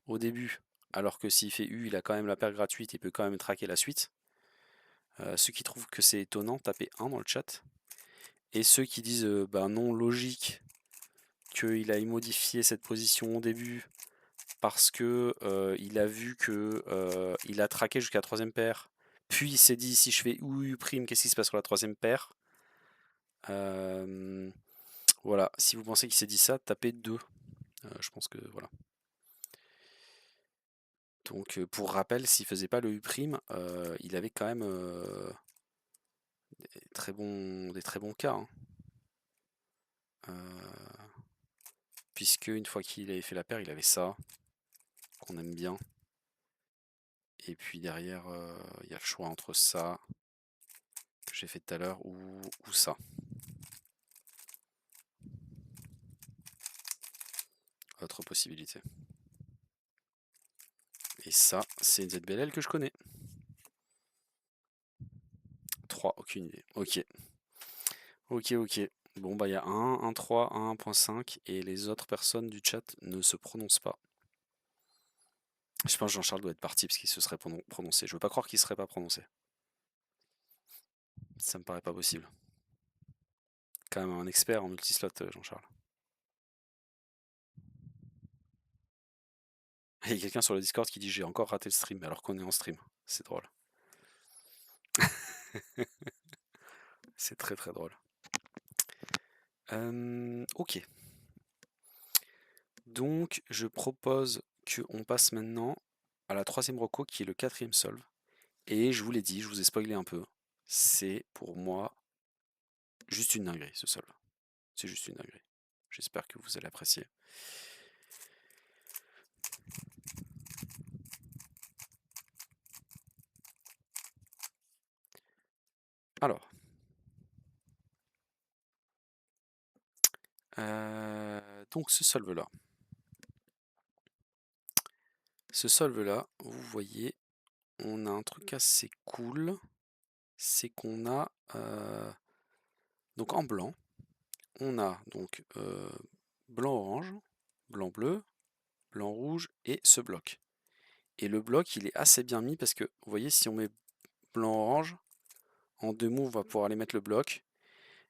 au début, alors que s'il fait U, il a quand même la paire gratuite et peut quand même traquer la suite. Ceux qui trouvent que c'est étonnant, tapez 1 dans le chat. Et ceux qui disent bah non, logique, qu'il a modifié cette position au début parce que il a vu que il a traqué jusqu'à la troisième paire, puis il s'est dit si je fais U', qu'est-ce qui se passe sur la troisième paire? Voilà, si vous pensez qu'il s'est dit ça, tapez 2. Je pense que voilà. Donc pour rappel, s'il faisait pas le U', il avait quand même des très bons cas, hein. Puisque une fois qu'il avait fait la paire, il avait ça, qu'on aime bien. Et puis derrière, il y a le choix entre ça, que j'ai fait tout à l'heure, ou ça. Autre possibilité. Et ça, c'est une ZBLL que je connais. 3, aucune idée. Ok. Ok. Bon, bah il y a 1, 3, 1.5, et les autres personnes du chat ne se prononcent pas. Je pense que Jean-Charles doit être parti parce qu'il se serait prononcé. Je veux pas croire qu'il serait pas prononcé. Ça me paraît pas possible. Quand même un expert en multislot, Jean-Charles. Il y a quelqu'un sur le Discord qui dit j'ai encore raté le stream alors qu'on est en stream. C'est drôle. C'est très très drôle. Ok. Donc je propose qu'on passe maintenant à la troisième reco qui est le quatrième solve. Et je vous l'ai dit, je vous ai spoilé un peu. C'est pour moi juste une dinguerie ce solve. C'est juste une dinguerie. J'espère que vous allez apprécier. Alors. Donc ce solve-là. Ce solve-là, vous voyez, on a un truc assez cool. C'est qu'on a donc en blanc, on a donc blanc-orange, blanc-bleu, blanc-rouge et ce bloc. Et le bloc, il est assez bien mis parce que, vous voyez, si on met blanc-orange, en 2 moves, on va pouvoir aller mettre le bloc.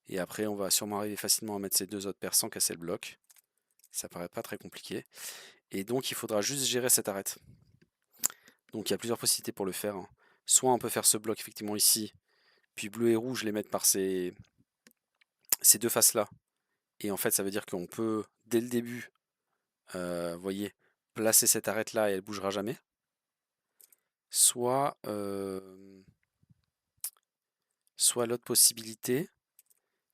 Et après, on va sûrement arriver facilement à mettre ces 2 autres paires sans casser le bloc. Ça paraît pas très compliqué. Et donc, il faudra juste gérer cette arête. Donc, il y a plusieurs possibilités pour le faire, hein. Soit on peut faire ce bloc effectivement ici, puis bleu et rouge les mettre par ces 2 faces-là. Et en fait, ça veut dire qu'on peut, dès le début, vous voyez, placer cette arête-là et elle bougera jamais. Soit, soit l'autre possibilité,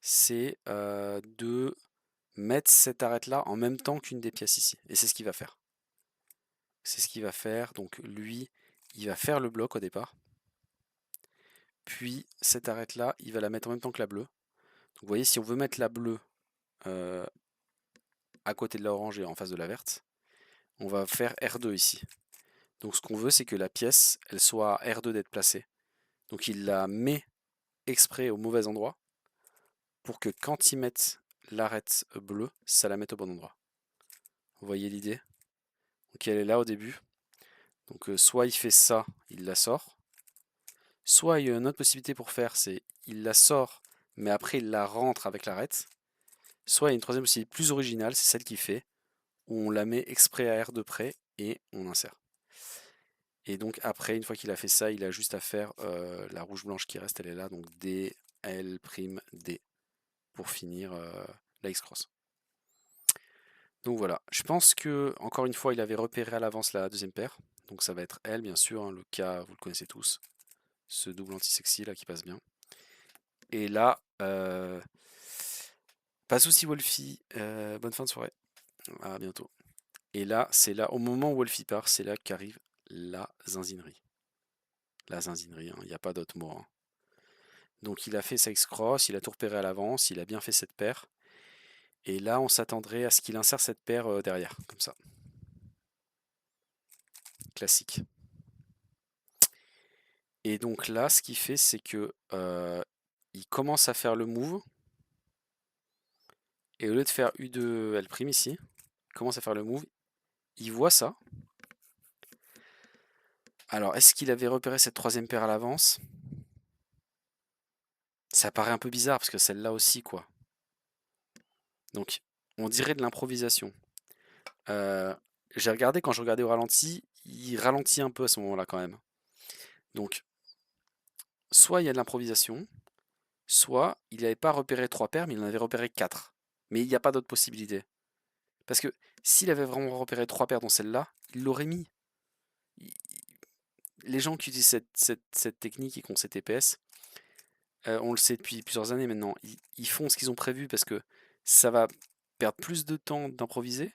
c'est de mettre cette arête-là en même temps qu'une des pièces ici. Et c'est ce qu'il va faire. C'est ce qu'il va faire. Donc lui, il va faire le bloc au départ. Puis cette arête-là, il va la mettre en même temps que la bleue. Donc vous voyez, si on veut mettre la bleue à côté de la orange et en face de la verte, on va faire R2 ici. Donc ce qu'on veut, c'est que la pièce, elle soit à R2 d'être placée. Donc il la met exprès au mauvais endroit pour que quand ils mettent l'arête bleue, ça la mette au bon endroit. Vous voyez l'idée? Donc elle est là au début. Donc soit il fait ça, il la sort. Soit il y a une autre possibilité pour faire, c'est il la sort, mais après il la rentre avec l'arête. Soit il y a une troisième possibilité plus originale, c'est celle qu'il fait, où on la met exprès à R de près et on insère. Et donc après, une fois qu'il a fait ça, il a juste à faire la rouge blanche qui reste, elle est là, donc D, L', D, pour finir la X-Cross. Donc voilà, je pense que, encore une fois, il avait repéré à l'avance la deuxième paire, donc ça va être L, bien sûr, hein, le K, vous le connaissez tous, ce double anti-sexy là qui passe bien. Et là, Euh, Pas de soucis Wolfie, bonne fin de soirée, à bientôt. Et là, c'est là, au moment où Wolfie part, c'est là qu'arrive la zinzinerie. La zinzinerie, il n'y a pas d'autre mot, hein. Donc il a fait sa X-Cross, il a tout repéré à l'avance, il a bien fait cette paire. Et là, on s'attendrait à ce qu'il insère cette paire derrière, comme ça. Classique. Et donc là, ce qu'il fait, c'est que il commence à faire le move. Et au lieu de faire U2 L' ici, il commence à faire le move. Il voit ça. Alors, est-ce qu'il avait repéré cette troisième paire à l'avance? Ça paraît un peu bizarre, parce que celle-là aussi, quoi. Donc, on dirait de l'improvisation. Euh, j'ai regardé, quand je regardais au ralenti, il ralentit un peu à ce moment-là, quand même. Donc, soit il y a de l'improvisation, soit il n'avait pas repéré trois paires, mais il en avait repéré quatre. Mais il n'y a pas d'autre possibilité. Parce que s'il avait vraiment repéré trois paires dans celle-là, il l'aurait mis. Les gens qui utilisent cette technique et qui ont ces TPS, on le sait depuis plusieurs années maintenant, ils font ce qu'ils ont prévu parce que ça va perdre plus de temps d'improviser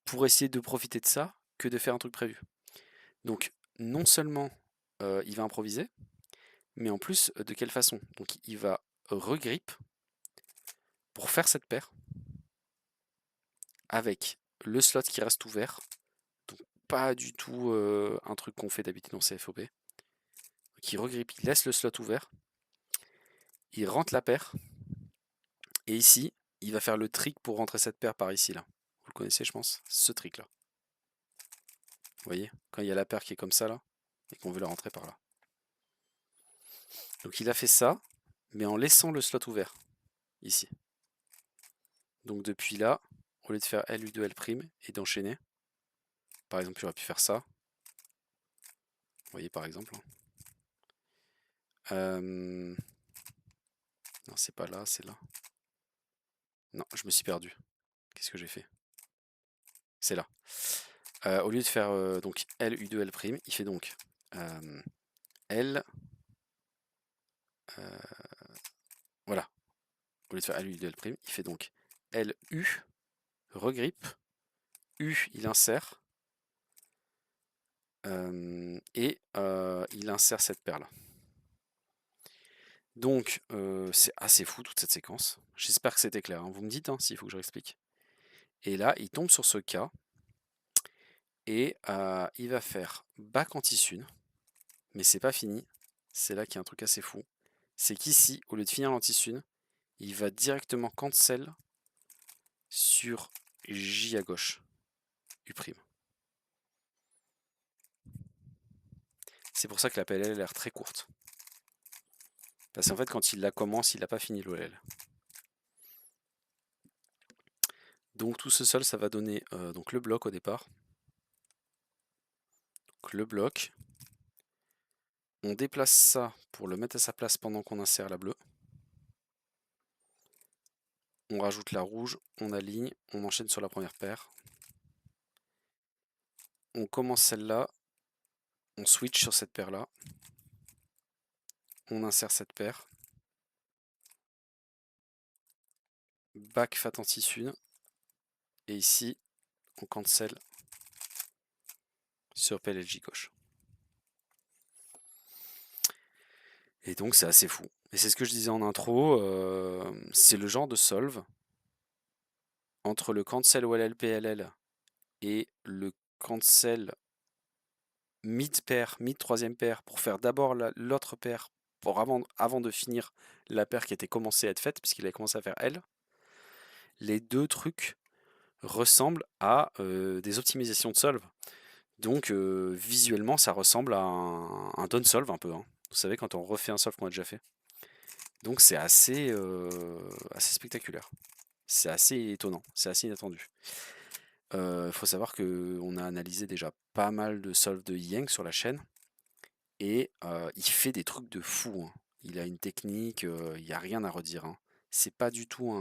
pour essayer de profiter de ça que de faire un truc prévu. Donc non seulement il va improviser, mais en plus de quelle façon? Donc il va regrip pour faire cette paire avec le slot qui reste ouvert. Donc pas du tout un truc qu'on fait d'habitude en CFOP. Donc il regrippe, il laisse le slot ouvert, il rentre la paire, et ici, il va faire le trick pour rentrer cette paire par ici là. Vous le connaissez je pense, ce trick là. Vous voyez, quand il y a la paire qui est comme ça là, et qu'on veut la rentrer par là. Donc il a fait ça, mais en laissant le slot ouvert, ici. Donc depuis là, au lieu de faire L, U2, L' et d'enchaîner, par exemple, il aurait pu faire ça. Vous voyez, par exemple. Non, c'est pas là, c'est là. Non, je me suis perdu. Qu'est-ce que j'ai fait? C'est là. Au lieu de faire donc L, U2, L', il fait donc L. Voilà. Au lieu de faire L, U2, L', il fait donc L, U, regrippe. U, il insère. Et il insère cette paire là. Donc c'est assez fou toute cette séquence. J'espère que c'était clair, hein. Vous me dites hein, s'il faut que je réexplique. Et là, il tombe sur ce cas. Et il va faire back anti-sun. Mais c'est pas fini. C'est là qu'il y a un truc assez fou. C'est qu'ici, au lieu de finir l'anti-sun, il va directement cancel sur J à gauche. U'. C'est pour ça que la PLL a l'air très courte. Parce qu'en fait, quand il la commence, il n'a pas fini l'OL. Donc tout ce seul, ça va donner donc le bloc au départ. Donc le bloc. On déplace ça pour le mettre à sa place pendant qu'on insère la bleue. On rajoute la rouge, on aligne, on enchaîne sur la première paire. On commence celle-là, on switch sur cette paire-là. On insère cette paire. Back fat anti-sun. Et ici, on cancel sur PLJ gauche. Et donc c'est assez fou. Et c'est ce que je disais en intro, c'est le genre de solve entre le cancel OLL PLL et le cancel mid paire, mid troisième paire pour faire d'abord l'autre paire pour avant de finir la paire qui était commencée à être faite puisqu'il avait commencé à faire L. Les deux trucs ressemblent à des optimisations de solve. Donc visuellement ça ressemble à un down solve un peu, hein. Vous savez quand on refait un solve qu'on a déjà fait. Donc c'est assez spectaculaire. C'est assez étonnant, c'est assez inattendu. Faut savoir qu'on a analysé déjà pas mal de solves de Yang sur la chaîne. Et il fait des trucs de fou, hein. Il a une technique, il n'y a rien à redire, hein. C'est pas du tout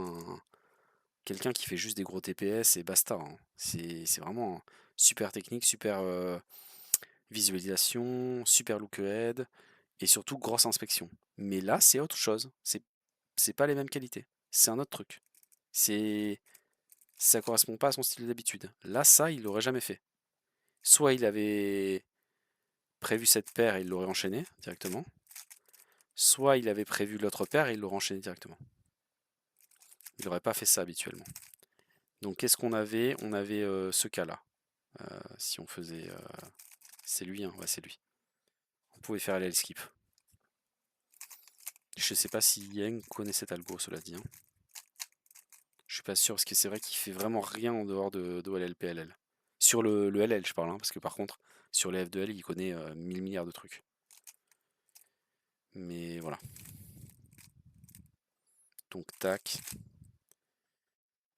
quelqu'un qui fait juste des gros TPS et basta, hein. C'est vraiment super technique, super visualisation, super look ahead et surtout grosse inspection. Mais là, c'est autre chose. C'est c'est pas les mêmes qualités. C'est un autre truc. C'est Ça correspond pas à son style d'habitude. Là, ça, il l'aurait jamais fait. Soit il avait prévu cette paire et il l'aurait enchaîné directement, soit il avait prévu l'autre paire et il l'aurait enchaîné directement. Il n'aurait pas fait ça habituellement. Donc qu'est-ce qu'on avait? On avait ce cas-là. Si on faisait... c'est lui, hein, ouais, c'est lui. On pouvait faire aller le skip. Je sais pas si Yang connaît cet algo, cela dit, hein. Je suis pas sûr, parce que c'est vrai qu'il fait vraiment rien en dehors de OLL PLL. Sur le LL, je parle, hein, parce que par contre, sur les F2L, il connaît 1000 milliards de trucs. Mais voilà. Donc tac.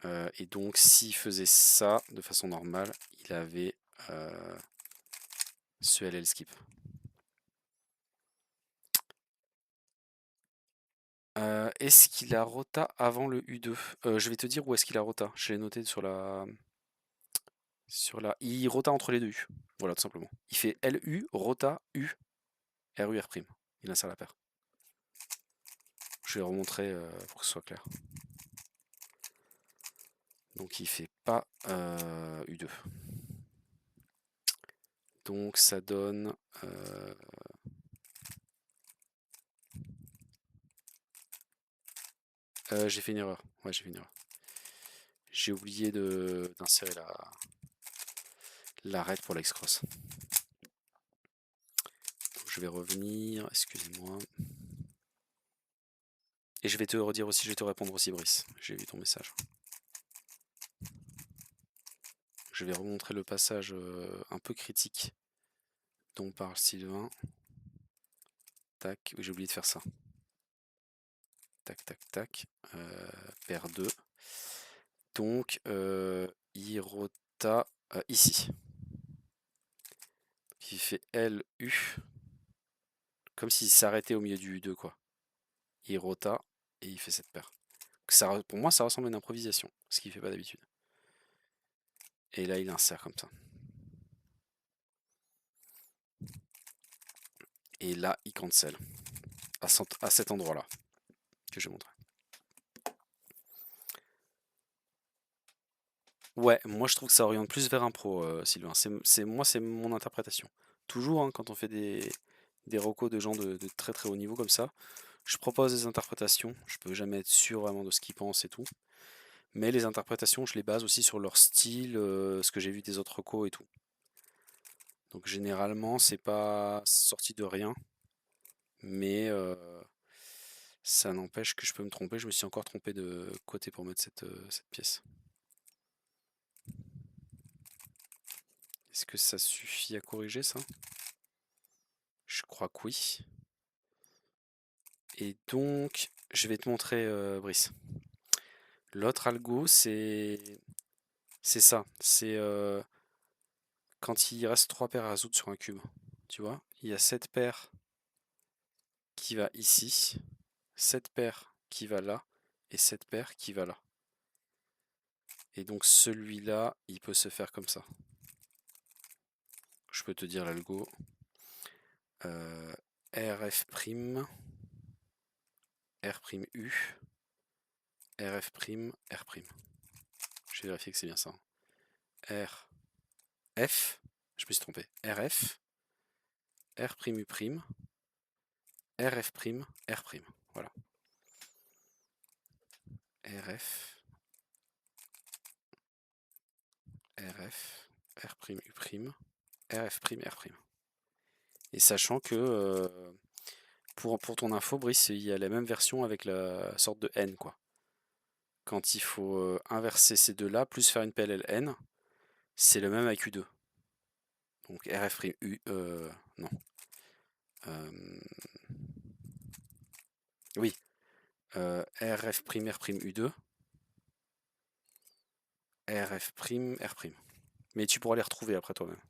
Et donc s'il faisait ça de façon normale, il avait ce LL skip. Est-ce qu'il a rota avant le U2? Je vais te dire où est-ce qu'il a rota. Je l'ai noté sur la... Il rota entre les deux U. Voilà, tout simplement. Il fait LU, rota, U, RUR'. Il insère la paire. Je vais remontrer pour que ce soit clair. Donc il fait pas U2. Donc ça donne... j'ai fait une erreur. Ouais, j'ai fait une erreur. J'ai oublié d'insérer la raid pour l'ex-cross. Donc je vais revenir, excusez-moi. Et je vais te redire aussi, je vais te répondre aussi, Brice. J'ai vu ton message. Je vais remontrer le passage un peu critique dont parle Sylvain. Tac, oui, j'ai oublié de faire ça. Tac, tac, tac. Paire 2. Donc, il rota ici. Il fait L, U. Comme s'il s'arrêtait au milieu du U2, quoi. Il rota et il fait cette paire. Pour moi, ça ressemble à une improvisation, ce qu'il fait pas d'habitude. Et là, il insère comme ça. Et là, il cancel. À cet endroit-là, que je vais montrer. Ouais, moi je trouve que ça oriente plus vers un pro, Sylvain. Moi, c'est mon interprétation. Toujours, hein, quand on fait des recos de gens de très très haut niveau comme ça, je propose des interprétations. Je peux jamais être sûr vraiment de ce qu'ils pensent et tout. Mais les interprétations, je les base aussi sur leur style, ce que j'ai vu des autres recos et tout. Donc généralement, c'est pas sorti de rien. Mais ça n'empêche que je peux me tromper. Je me suis encore trompé de côté pour mettre cette pièce. Est-ce que ça suffit à corriger ça? Je crois que oui. Et donc, je vais te montrer, Brice. L'autre algo, c'est ça. C'est quand il reste 3 paires à résoudre sur un cube. Tu vois, il y a cette paire qui va ici, cette paire qui va là, et cette paire qui va là. Et donc celui-là, il peut se faire comme ça. Je peux te dire l'algo. RF', R'U, RF', R'. Je vais vérifier que c'est bien ça. RF, je me suis trompé. RF, R'U', RF', R'. Voilà. RF, RF, R'U', RF', R'. Et sachant que pour ton info, Brice, il y a la même version avec la sorte de N, quoi. Quand il faut inverser ces deux-là, plus faire une PLL N, c'est le même avec U2. Donc RF', non. Oui, RF', R'U2, RF', R'. Mais tu pourras les retrouver après toi-même.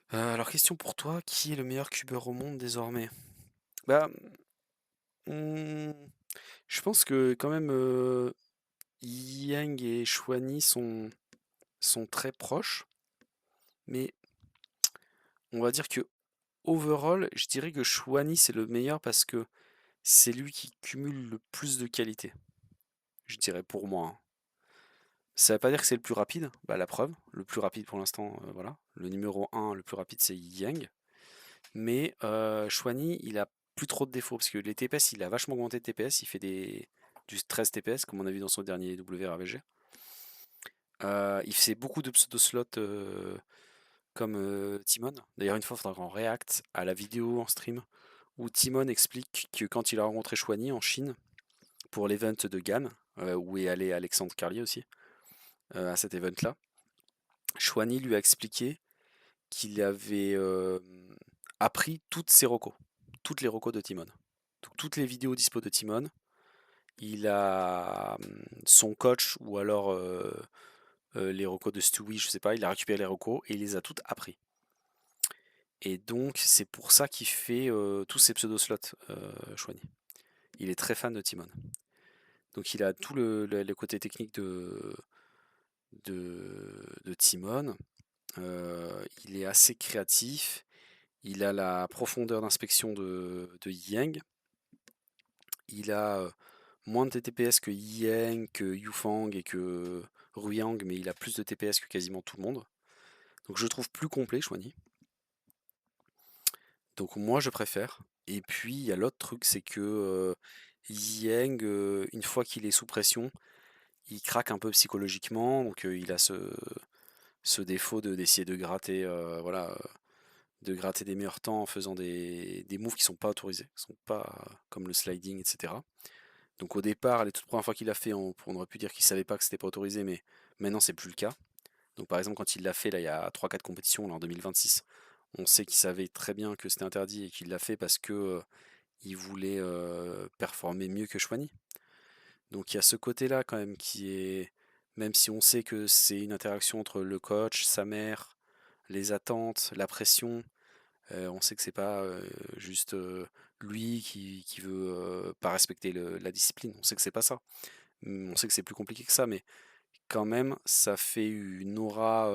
Alors, question pour toi, qui est le meilleur cubeur au monde désormais? Bah, je pense que quand même Yang et Chouani sont très proches, mais on va dire que overall, je dirais que Chouani c'est le meilleur parce que c'est lui qui cumule le plus de qualité, je dirais pour moi, hein. Ça veut pas dire que c'est le plus rapide, bah la preuve, le plus rapide pour l'instant, voilà. Le numéro un le plus rapide, c'est Yang. Mais Chouani, il a plus trop de défauts, parce que les TPS, il a vachement augmenté de TPS, il fait du 13 TPS, comme on a vu dans son dernier WRVG. Il fait beaucoup de pseudo-slots comme Timon. D'ailleurs, une fois, il faudra qu'on réacte à la vidéo en stream où Timon explique que quand il a rencontré Chouani en Chine pour l'event de Gann, où est allé Alexandre Carlier aussi, à cet event-là, Chouani lui a expliqué qu'il avait appris toutes ses recos, toutes les recos de Timon. Donc, toutes les vidéos dispo de Timon, il a son coach ou alors les recos de Stewie, je sais pas, il a récupéré les recos et il les a toutes appris. Et donc c'est pour ça qu'il fait tous ces pseudo-slots, Chouani. Il est très fan de Timon. Donc il a tout le côté technique de Timon. Il est assez créatif. Il a la profondeur d'inspection de Yang. Il a moins de TPS que Yang, que Yufang et que Ruyang, mais il a plus de TPS que quasiment tout le monde. Donc je le trouve plus complet, Chouani. Donc moi je préfère. Et puis il y a l'autre truc, c'est que Yang, une fois qu'il est sous pression, il craque un peu psychologiquement. Donc il a ce défaut d'essayer de gratter, voilà, de gratter des meilleurs temps en faisant des moves qui sont pas autorisés, qui sont pas comme le sliding, etc. Donc au départ, les toutes premières fois qu'il l'a fait, on aurait pu dire qu'il savait pas que c'était pas autorisé, mais maintenant c'est plus le cas. Donc par exemple quand il l'a fait là il y a 3-4 compétitions là, en 2026, on sait qu'il savait très bien que c'était interdit et qu'il l'a fait parce que il voulait performer mieux que Chouani. Donc il y a ce côté-là quand même qui est, même si on sait que c'est une interaction entre le coach, sa mère, les attentes, la pression, on sait que c'est pas juste lui qui veut pas respecter la discipline. On sait que c'est pas ça. On sait que c'est plus compliqué que ça, mais quand même, ça fait une aura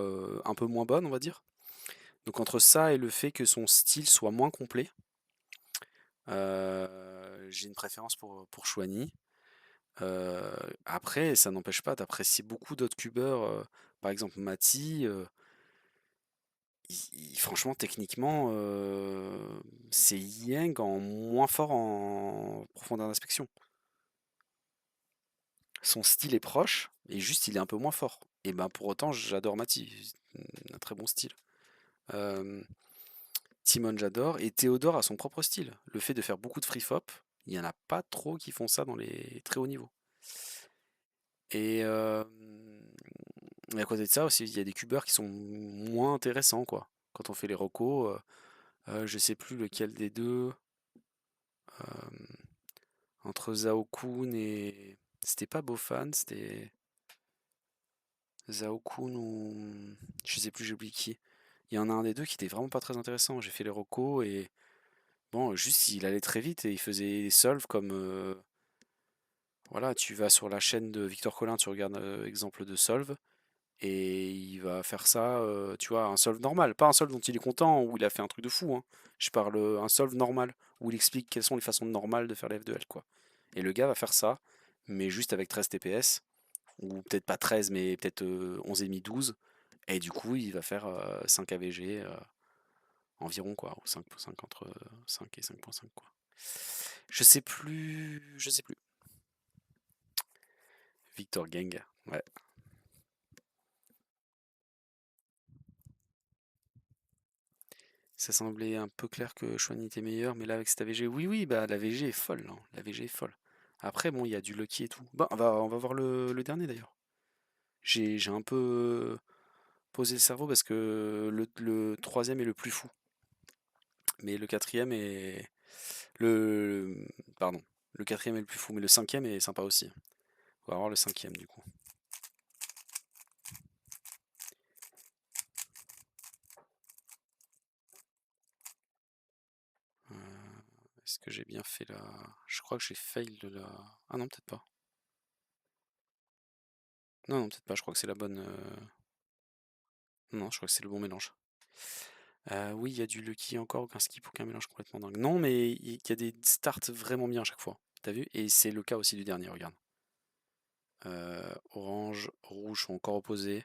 un peu moins bonne, on va dire. Donc entre ça et le fait que son style soit moins complet, j'ai une préférence pour Chouani. Après, ça n'empêche pas d'apprécier beaucoup d'autres cubeurs. Par exemple, Mati, franchement, techniquement, c'est Yang en moins fort en profondeur d'inspection. Son style est proche, et juste il est un peu moins fort. Et ben pour autant, j'adore Mati, un très bon style. Euh, Timon, j'adore, et Théodore a son propre style. Le fait de faire beaucoup de free fop, il n'y en a pas trop qui font ça dans les très hauts niveaux. Et, à côté de ça aussi, il y a des cubeurs qui sont moins intéressants, quoi. Quand on fait les recos, je sais plus lequel des deux. euh, Entre Zhao Kun et. C'était pas Bofan, c'était Zhao Kun ou. Je sais plus, j'ai oublié qui. Il y en a un des deux qui était vraiment pas très intéressant. J'ai fait les recos et. Bon, juste il allait très vite et il faisait des solves comme. Voilà, tu vas sur la chaîne de Victor Collin, tu regardes exemple de solve. Et il va faire ça, tu vois, un solve normal, pas un solve dont il est content, où il a fait un truc de fou, hein. Je parle un solve normal, où il explique quelles sont les façons normales de faire les F2L, quoi. Et le gars va faire ça, mais juste avec 13 TPS, ou peut-être pas 13, mais peut-être 11,5, 12, et du coup, il va faire 5 AVG environ, quoi, ou 5 entre 5 et 5,5, quoi. Je sais plus. Victor Gang, ouais. Ça semblait un peu clair que Chouin était meilleur, mais là avec cette AVG, oui, oui, bah la VG est folle, hein. La VG est folle. Après, bon, il y a du Lucky et tout. Bah, on va voir le dernier d'ailleurs. J'ai un peu posé le cerveau parce que le troisième est le plus fou, mais le quatrième est le pardon, le quatrième est le plus fou, mais le cinquième est sympa aussi. On va voir le cinquième du coup. Euh, Est-ce que j'ai bien fait la. Je crois que j'ai fail de la. Ah non, peut-être pas. Non, non, peut-être pas. Je crois que c'est la bonne. Non, je crois que c'est le bon mélange. Oui, il y a du Lucky encore, aucun skip, aucun mélange complètement dingue. Non, mais il y a des starts vraiment bien à chaque fois. T'as vu? Et c'est le cas aussi du dernier, regarde. Orange, rouge sont encore opposés.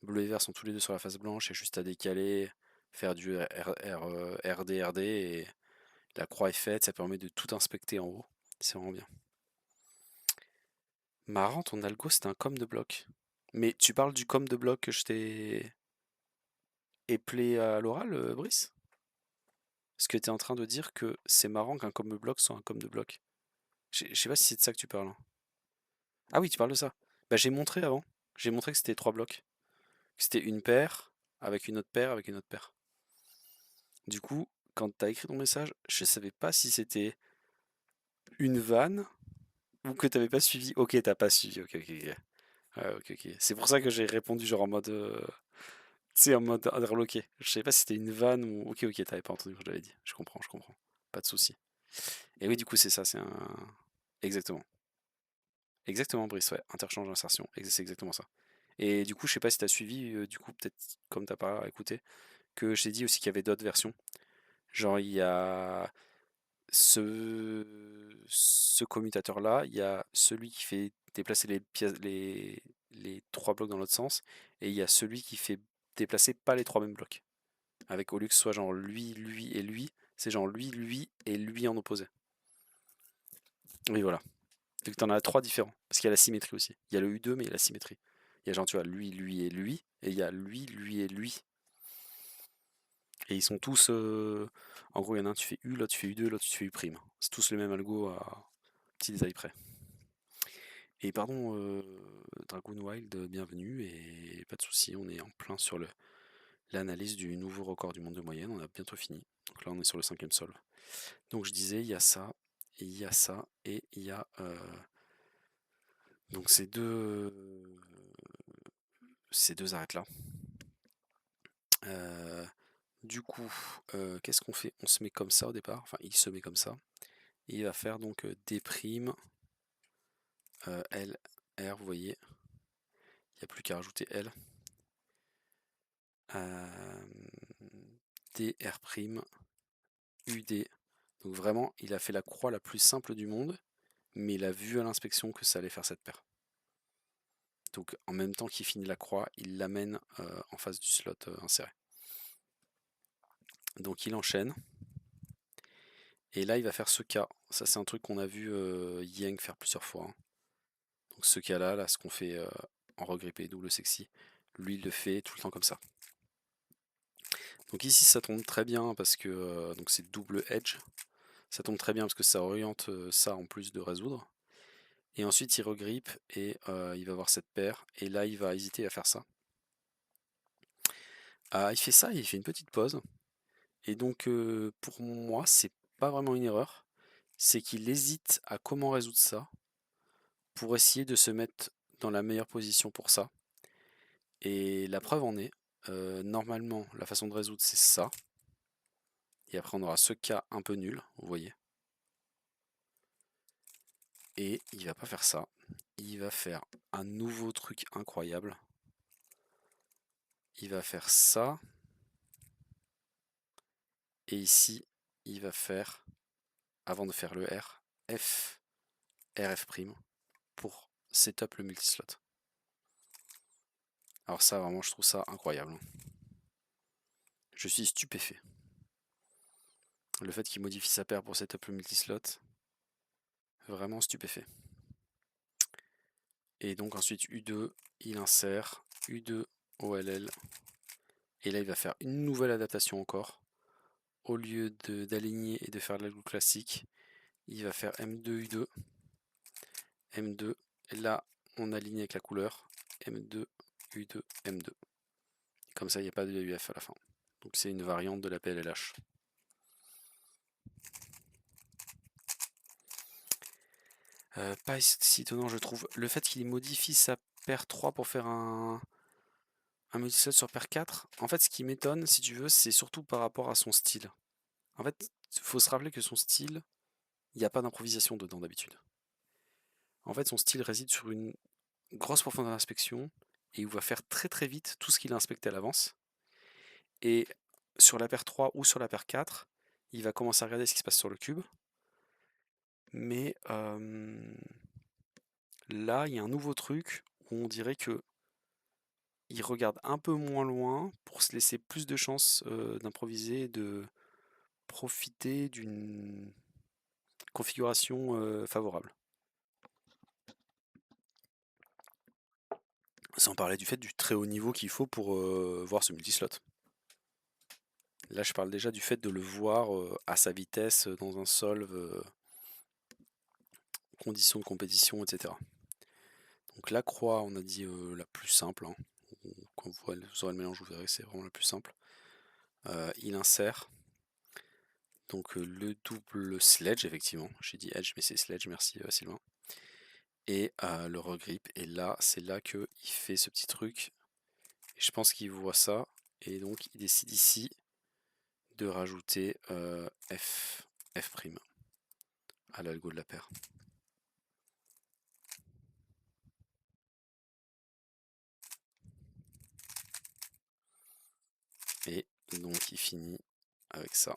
Bleu et vert sont tous les deux sur la face blanche. Il y a juste à décaler, faire du RD, RD et la croix est faite. Ça permet de tout inspecter en haut. C'est vraiment bien. Marrant, ton algo c'était un com de bloc. Mais tu parles du com de bloc que je t'ai éplé à l'oral, Brice? Est-ce que tu es en train de dire que c'est marrant qu'un com de bloc soit un com de bloc? Je sais pas si c'est de ça que tu parles, hein. Ah oui, tu parles de ça. Bah j'ai montré avant. J'ai montré que c'était trois blocs. Que c'était une paire, avec une autre paire, avec une autre paire. Du coup, quand t'as écrit ton message, je savais pas si c'était une vanne ou que t'avais pas suivi. Ok, t'as pas suivi. Ok, ok, ok. Ouais, ok, ok. C'est pour ça que j'ai répondu genre en mode, tu sais, en mode interloqué. Je savais pas si c'était une vanne ou. Ok, ok, t'avais pas entendu ce que j'avais dit. Je comprends, je comprends. Pas de souci. Et oui, du coup, c'est ça, c'est un. Exactement. Exactement, Brice, ouais. Interchange d'insertion. C'est exactement ça. Et du coup, je sais pas si t'as suivi, du coup, peut-être comme t'as pas écouté, que je t'ai dit aussi qu'il y avait d'autres versions. Genre, il y a ce commutateur-là, il y a celui qui fait déplacer les pièces, les trois blocs dans l'autre sens, et il y a celui qui fait déplacer pas les trois mêmes blocs. Avec au lieu que ce soit genre lui et lui, c'est genre lui et lui en opposé. Oui, voilà. Donc t'en as trois différents, parce qu'il y a la symétrie aussi. Il y a le U2, mais il y a la symétrie. Il y a genre, tu vois, lui et lui, et il y a lui et lui. Et ils sont tous. En gros, il y en a un, tu fais U, l'autre tu fais U2, l'autre tu fais U'. C'est tous le même algo à petit détail près. Et pardon, Dragoon Wild, bienvenue, et pas de souci, on est en plein sur l'analyse du nouveau record du monde de moyenne, on a bientôt fini. Donc là, on est sur le cinquième solve. Donc je disais, il y a ça, il y a ça, et il y a donc ces deux arêtes-là. Euh, du coup, qu'est-ce qu'on fait? On se met comme ça au départ, enfin il se met comme ça. Et il va faire donc D', L, R, vous voyez, il n'y a plus qu'à rajouter L. D, R', UD. Donc vraiment, il a fait la croix la plus simple du monde, mais il a vu à l'inspection que ça allait faire cette paire. Donc en même temps qu'il finit la croix, il l'amène en face du slot inséré. Donc il enchaîne. Et là, il va faire ce cas. Ça, c'est un truc qu'on a vu Yang faire plusieurs fois, hein. Donc ce cas-là, là, ce qu'on fait en regrippé, double sexy, lui, il le fait tout le temps comme ça. Donc ici, ça tombe très bien parce que donc c'est double edge. Ça tombe très bien parce que ça oriente ça en plus de résoudre. Et ensuite, il regrippe et il va voir cette paire. Et là, il va hésiter à faire ça. Ah, il fait ça, il fait une petite pause. Et donc, pour moi, c'est pas vraiment une erreur. C'est qu'il hésite à comment résoudre ça pour essayer de se mettre dans la meilleure position pour ça. Et la preuve en est, normalement, la façon de résoudre, c'est ça. Et après, on aura ce cas un peu nul, vous voyez. Et il va pas faire ça. Il va faire un nouveau truc incroyable. Il va faire ça. Et ici, il va faire, avant de faire le R, F, RF' pour setup le multislot. Alors ça, vraiment, je trouve ça incroyable. Je suis stupéfait. Le fait qu'il modifie sa paire pour setup le multislot, vraiment stupéfait. Et donc ensuite U2, il insère U2 OLL. Et là, il va faire une nouvelle adaptation encore. Au lieu d'aligner et de faire l'algo classique, il va faire M2 U2, M2. Et là, on aligne avec la couleur M2 U2 M2. Comme ça, il n'y a pas de UF à la fin. Donc c'est une variante de la PLLH. Pas si étonnant, je trouve. Le fait qu'il modifie sa paire 3 pour faire un multislot sur paire 4, en fait, ce qui m'étonne, si tu veux, c'est surtout par rapport à son style. En fait, il faut se rappeler que son style, il n'y a pas d'improvisation dedans d'habitude. En fait, son style réside sur une grosse profondeur d'inspection et il va faire très très vite tout ce qu'il a inspecté à l'avance. Et sur la paire 3 ou sur la paire 4, il va commencer à regarder ce qui se passe sur le cube. Mais là, il y a un nouveau truc où on dirait que il regarde un peu moins loin pour se laisser plus de chances d'improviser et de profiter d'une configuration favorable. Sans parler du fait du très haut niveau qu'il faut pour voir ce multislot. Là, je parle déjà du fait de le voir à sa vitesse dans un solve, conditions de compétition, etc. Donc la croix, on a dit la plus simple, hein. Quand vous aurez le mélange, vous verrez que c'est vraiment la plus simple. Il insère donc le double sledge, effectivement. J'ai dit edge, mais c'est sledge, merci Sylvain. Et le regrip. Et là, c'est là qu'il fait ce petit truc. Et je pense qu'il voit ça. Et donc, il décide ici de rajouter F', F' à l'algo de la paire. Et donc, il finit avec ça.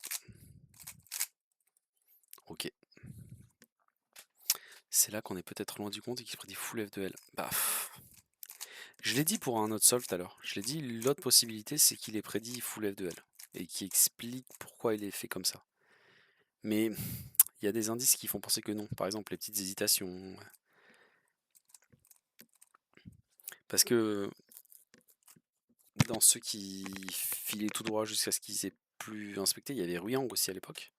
Ok. C'est là qu'on est peut-être loin du compte et qu'il prédit full F de L. Bah, je l'ai dit pour un autre solve tout à l'heure. Je l'ai dit, l'autre possibilité, c'est qu'il ait prédit full F de L. Et qui explique pourquoi il est fait comme ça. Mais il y a des indices qui font penser que non. Par exemple, les petites hésitations. Parce que dans ceux qui filaient tout droit jusqu'à ce qu'ils aient plus inspecté, il y avait Ruyang aussi à l'époque.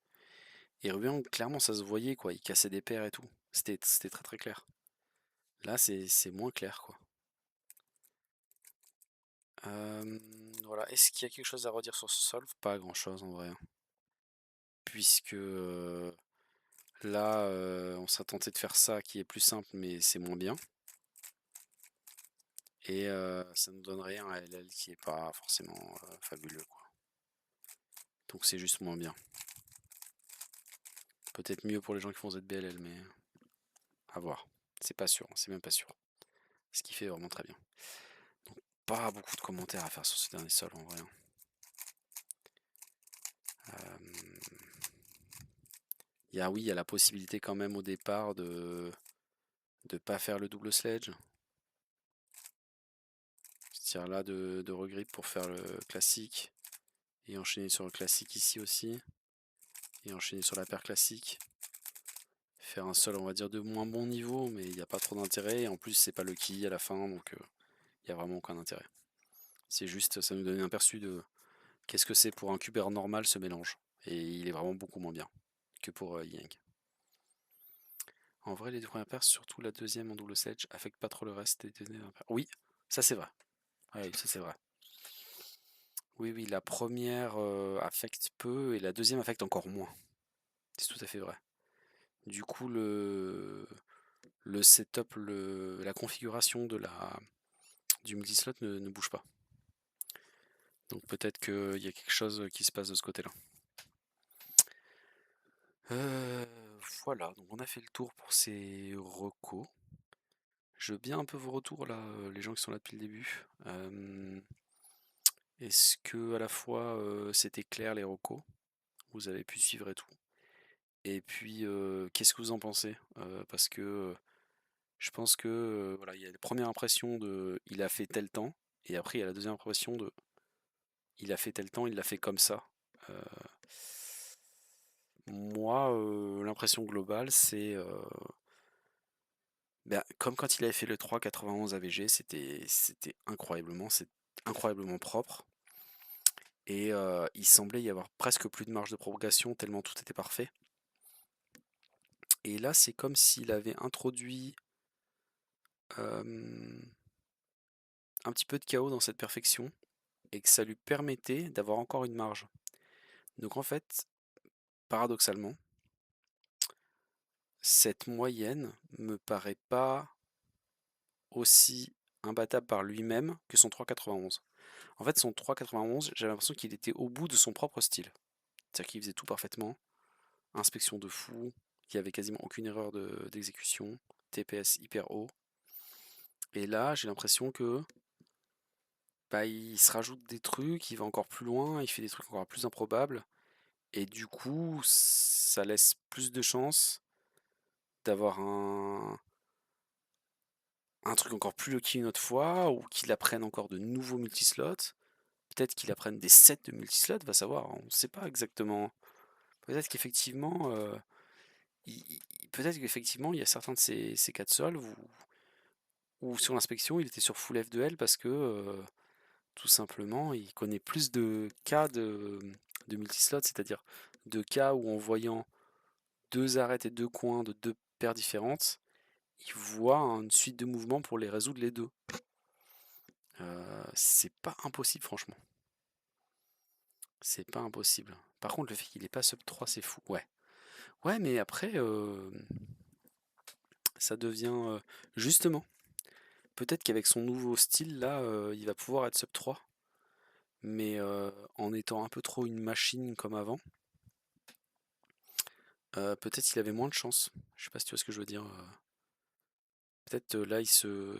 Et Ruyang, clairement, ça se voyait, quoi. Il cassait des paires et tout. C'était très très clair. Là, c'est moins clair, quoi. Voilà. Est-ce qu'il y a quelque chose à redire sur ce solve? Pas grand-chose en vrai, hein. Puisque là, on s'est tenté de faire ça qui est plus simple, mais c'est moins bien. Et ça nous donnerait un LL qui est pas forcément fabuleux, quoi. Donc c'est juste moins bien. Peut-être mieux pour les gens qui font ZBLL, mais à voir. C'est pas sûr, c'est même pas sûr. Ce qui fait vraiment très bien. Donc pas beaucoup de commentaires à faire sur ce dernier sol en vrai, hein. Oui, il y a la possibilité quand même au départ de pas faire le double sledge. C'est-à-dire là de regrip pour faire le classique et enchaîner sur le classique ici aussi et enchaîner sur la paire classique. Faire un sol on va dire de moins bon niveau, mais il n'y a pas trop d'intérêt et en plus c'est pas le qui à la fin, donc il n'y a vraiment aucun intérêt. C'est juste, ça nous donne un aperçu de qu'est-ce que c'est pour un cube normal ce mélange. Et il est vraiment beaucoup moins bien que pour Yang. En vrai, les deux premières paires, surtout la deuxième en double sledge, affectent pas trop le reste des deux paires. Oui, ça c'est vrai. Oui, ça c'est vrai. Oui, oui, la première affecte peu et la deuxième affecte encore moins. C'est tout à fait vrai. Du coup, le setup, la configuration du multislot ne bouge pas. Donc peut-être qu'il y a quelque chose qui se passe de ce côté-là. Voilà, donc on a fait le tour pour ces recos. Je veux bien un peu vos retours là, les gens qui sont là depuis le début. Est-ce que à la fois c'était clair les recos, vous avez pu suivre et tout. Et puis qu'est-ce que vous en pensez? Parce que je pense que voilà, il y a la première impression de il a fait tel temps, et après il y a la deuxième impression de il a fait tel temps, il l'a fait comme ça. Euh, Moi, l'impression globale, c'est ben, comme quand il avait fait le 3,91 AVG, c'était incroyablement propre. Et il semblait y avoir presque plus de marge de progression tellement tout était parfait. Et là, c'est comme s'il avait introduit un petit peu de chaos dans cette perfection et que ça lui permettait d'avoir encore une marge. Donc en fait, paradoxalement, cette moyenne me paraît pas aussi imbattable par lui-même que son 3,91. En fait, son 3,91, j'avais l'impression qu'il était au bout de son propre style. C'est-à-dire qu'il faisait tout parfaitement, inspection de fou, il n'y avait quasiment aucune erreur d'exécution, TPS hyper haut. Et là, j'ai l'impression que bah, il se rajoute des trucs, il va encore plus loin, il fait des trucs encore plus improbables, et du coup, ça laisse plus de chances d'avoir un truc encore plus lucky une autre fois, ou qu'il apprenne encore de nouveaux multislots. Peut-être qu'il apprenne des sets de multislots, va savoir, on ne sait pas exactement. Peut-être qu'effectivement, peut-être qu'effectivement, il y a certains de ces cas de solve où sur l'inspection, il était sur full F2L parce que tout simplement, il connaît plus de cas de multislot, c'est-à-dire de cas où en voyant deux arêtes et deux coins de deux paires différentes, il voit une suite de mouvements pour les résoudre les deux. C'est pas impossible, franchement. C'est pas impossible. Par contre, le fait qu'il ait pas sub 3, c'est fou. Ouais. Ouais, mais après, ça devient. Justement, peut-être qu'avec son nouveau style, là, il va pouvoir être sub 3. Mais en étant un peu trop une machine comme avant, peut-être qu'il avait moins de chance. Je sais pas si tu vois ce que je veux dire. Peut-être là, il se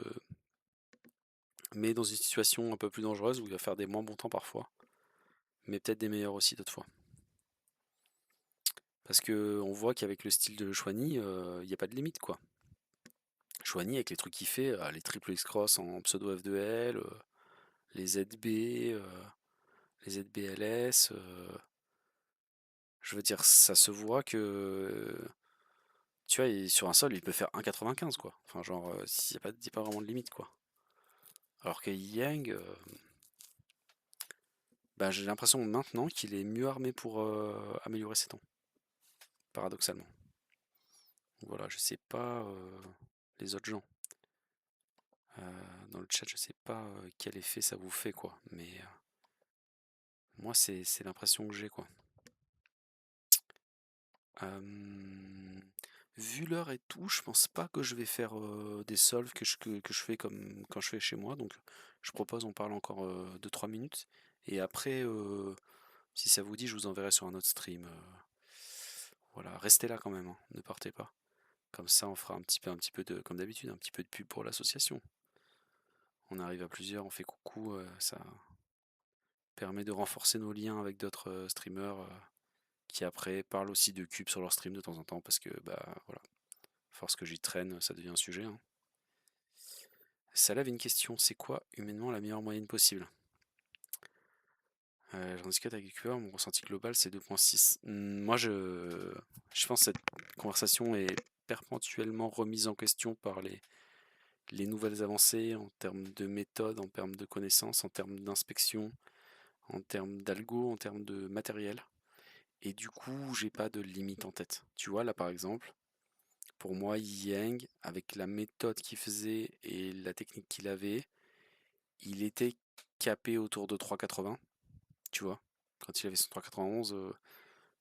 met dans une situation un peu plus dangereuse où il va faire des moins bons temps parfois, mais peut-être des meilleurs aussi d'autres fois. Parce que on voit qu'avec le style de Chouani, il n'y a pas de limite quoi. Chouani avec les trucs qu'il fait, les triple X-Cross en pseudo F2L, les ZB, les ZBLS, je veux dire, ça se voit que tu vois, sur un sol, il peut faire 1,95 quoi. Enfin, genre, s'il n'y a pas vraiment de limite quoi. Alors que Yang, bah, j'ai l'impression maintenant qu'il est mieux armé pour améliorer ses temps, paradoxalement. Voilà, je sais pas les autres gens. Dans le chat, je sais pas quel effet ça vous fait quoi, mais moi c'est l'impression que j'ai quoi. Vu l'heure et tout, je pense pas que je vais faire des solves que je fais comme quand je fais chez moi. Donc je propose on parle encore 2-3 minutes. Et après, si ça vous dit, je vous enverrai sur un autre stream. Voilà, restez là quand même, hein, ne partez pas. Comme ça, on fera un petit peu de, comme d'habitude, un petit peu de pub pour l'association. On arrive à plusieurs, on fait coucou, ça permet de renforcer nos liens avec d'autres streamers qui après parlent aussi de cubes sur leur stream de temps en temps parce que bah voilà. Force que j'y traîne, ça devient un sujet, hein. Ça lève une question, c'est quoi humainement la meilleure moyenne possible? J'en discute avec Cooper, mon ressenti global c'est 2,6. Moi je pense que cette conversation est perpétuellement remise en question par les nouvelles avancées en termes de méthode, en termes de connaissances, en termes d'inspection, en termes d'algo, en termes de matériel. Et du coup, j'ai pas de limite en tête. Tu vois, là par exemple, pour moi, Yang, avec la méthode qu'il faisait et la technique qu'il avait, il était capé autour de 3,80, tu vois. Quand il avait son 3,91,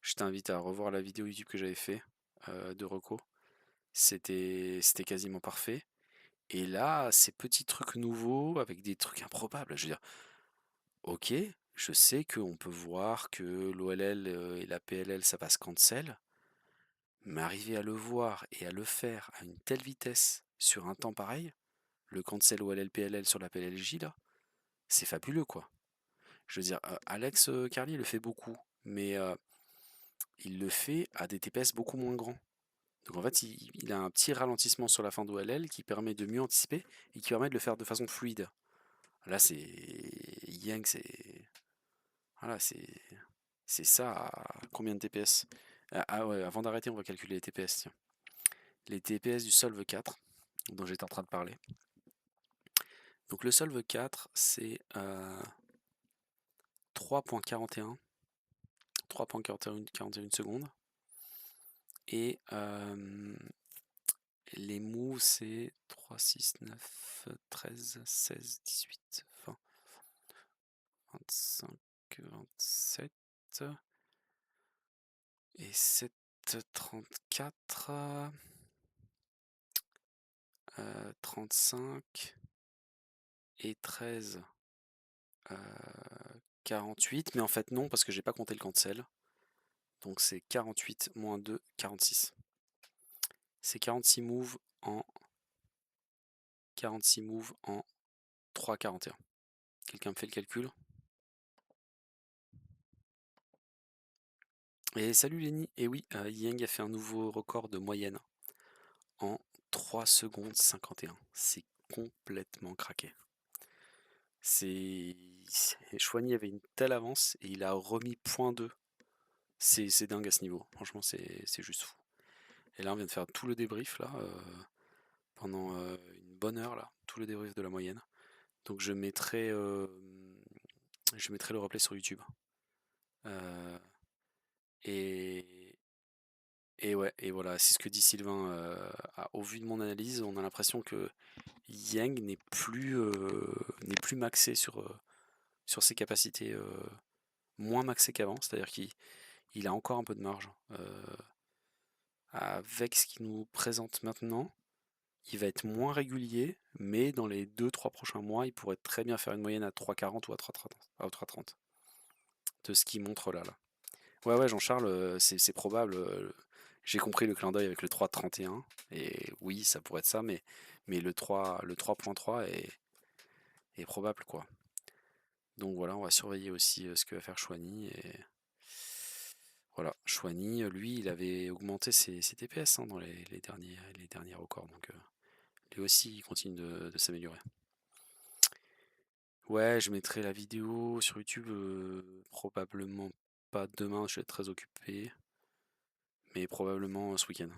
je t'invite à revoir la vidéo YouTube que j'avais fait de Reco. C'était quasiment parfait. Et là, ces petits trucs nouveaux avec des trucs improbables, je veux dire, ok, je sais qu'on peut voir que l'OLL et la PLL ça passe cancel, mais arriver à le voir et à le faire à une telle vitesse sur un temps pareil, le cancel OLL PLL sur la PLLJ là, c'est fabuleux quoi. Je veux dire, Alex Carlier le fait beaucoup, mais il le fait à des TPS beaucoup moins grands. Donc en fait, il a un petit ralentissement sur la fin d'OLL qui permet de mieux anticiper et qui permet de le faire de façon fluide. Là, c'est Yang, c'est voilà, c'est ça à combien de TPS? Ah ouais, avant d'arrêter, on va calculer les TPS. Tiens. Les TPS du Solve 4, dont j'étais en train de parler. Donc le Solve 4, c'est 3,41 3,41 secondes. Et les moves, c'est 3, 6, 9, 13, 16, 18, 20, 25, 27 et 7, 34, 35 et 13, 48. Mais en fait, non, parce que j'ai pas compté le cancel. Donc c'est 48 moins 2, 46. C'est 46 moves en 46 moves en 3,41. Quelqu'un me fait le calcul? Et salut Lenny, et oui, Yang a fait un nouveau record de moyenne en 3 secondes 51. C'est complètement craqué. C'est... Chouani avait une telle avance et il a remis .2. C'est dingue à ce niveau, franchement c'est juste fou. Et là on vient de faire tout le débrief là, pendant une bonne heure là, tout le débrief de la moyenne. Donc je mettrai le replay sur YouTube. Euh, et, et ouais, et voilà, c'est ce que dit Sylvain. Au vu de mon analyse, on a l'impression que Yang n'est plus maxé sur ses capacités, moins maxé qu'avant, c'est-à-dire qu'il a encore un peu de marge. Avec ce qu'il nous présente maintenant, il va être moins régulier, mais dans les 2-3 prochains mois, il pourrait très bien faire une moyenne à 3,40 ou à 3,30 de ce qu'il montre là. Ouais, ouais, Jean-Charles, c'est probable. J'ai compris le clin d'œil avec le 3,31, et oui, ça pourrait être ça, mais le 3,3 est probable, quoi. Donc voilà, on va surveiller aussi ce que va faire Chouani. Et voilà, Chouani, lui, il avait augmenté ses TPS, hein, dans les derniers records. Donc lui aussi, il continue de s'améliorer. Ouais, je mettrai la vidéo sur YouTube, probablement pas demain, je vais être très occupé, mais probablement ce week-end.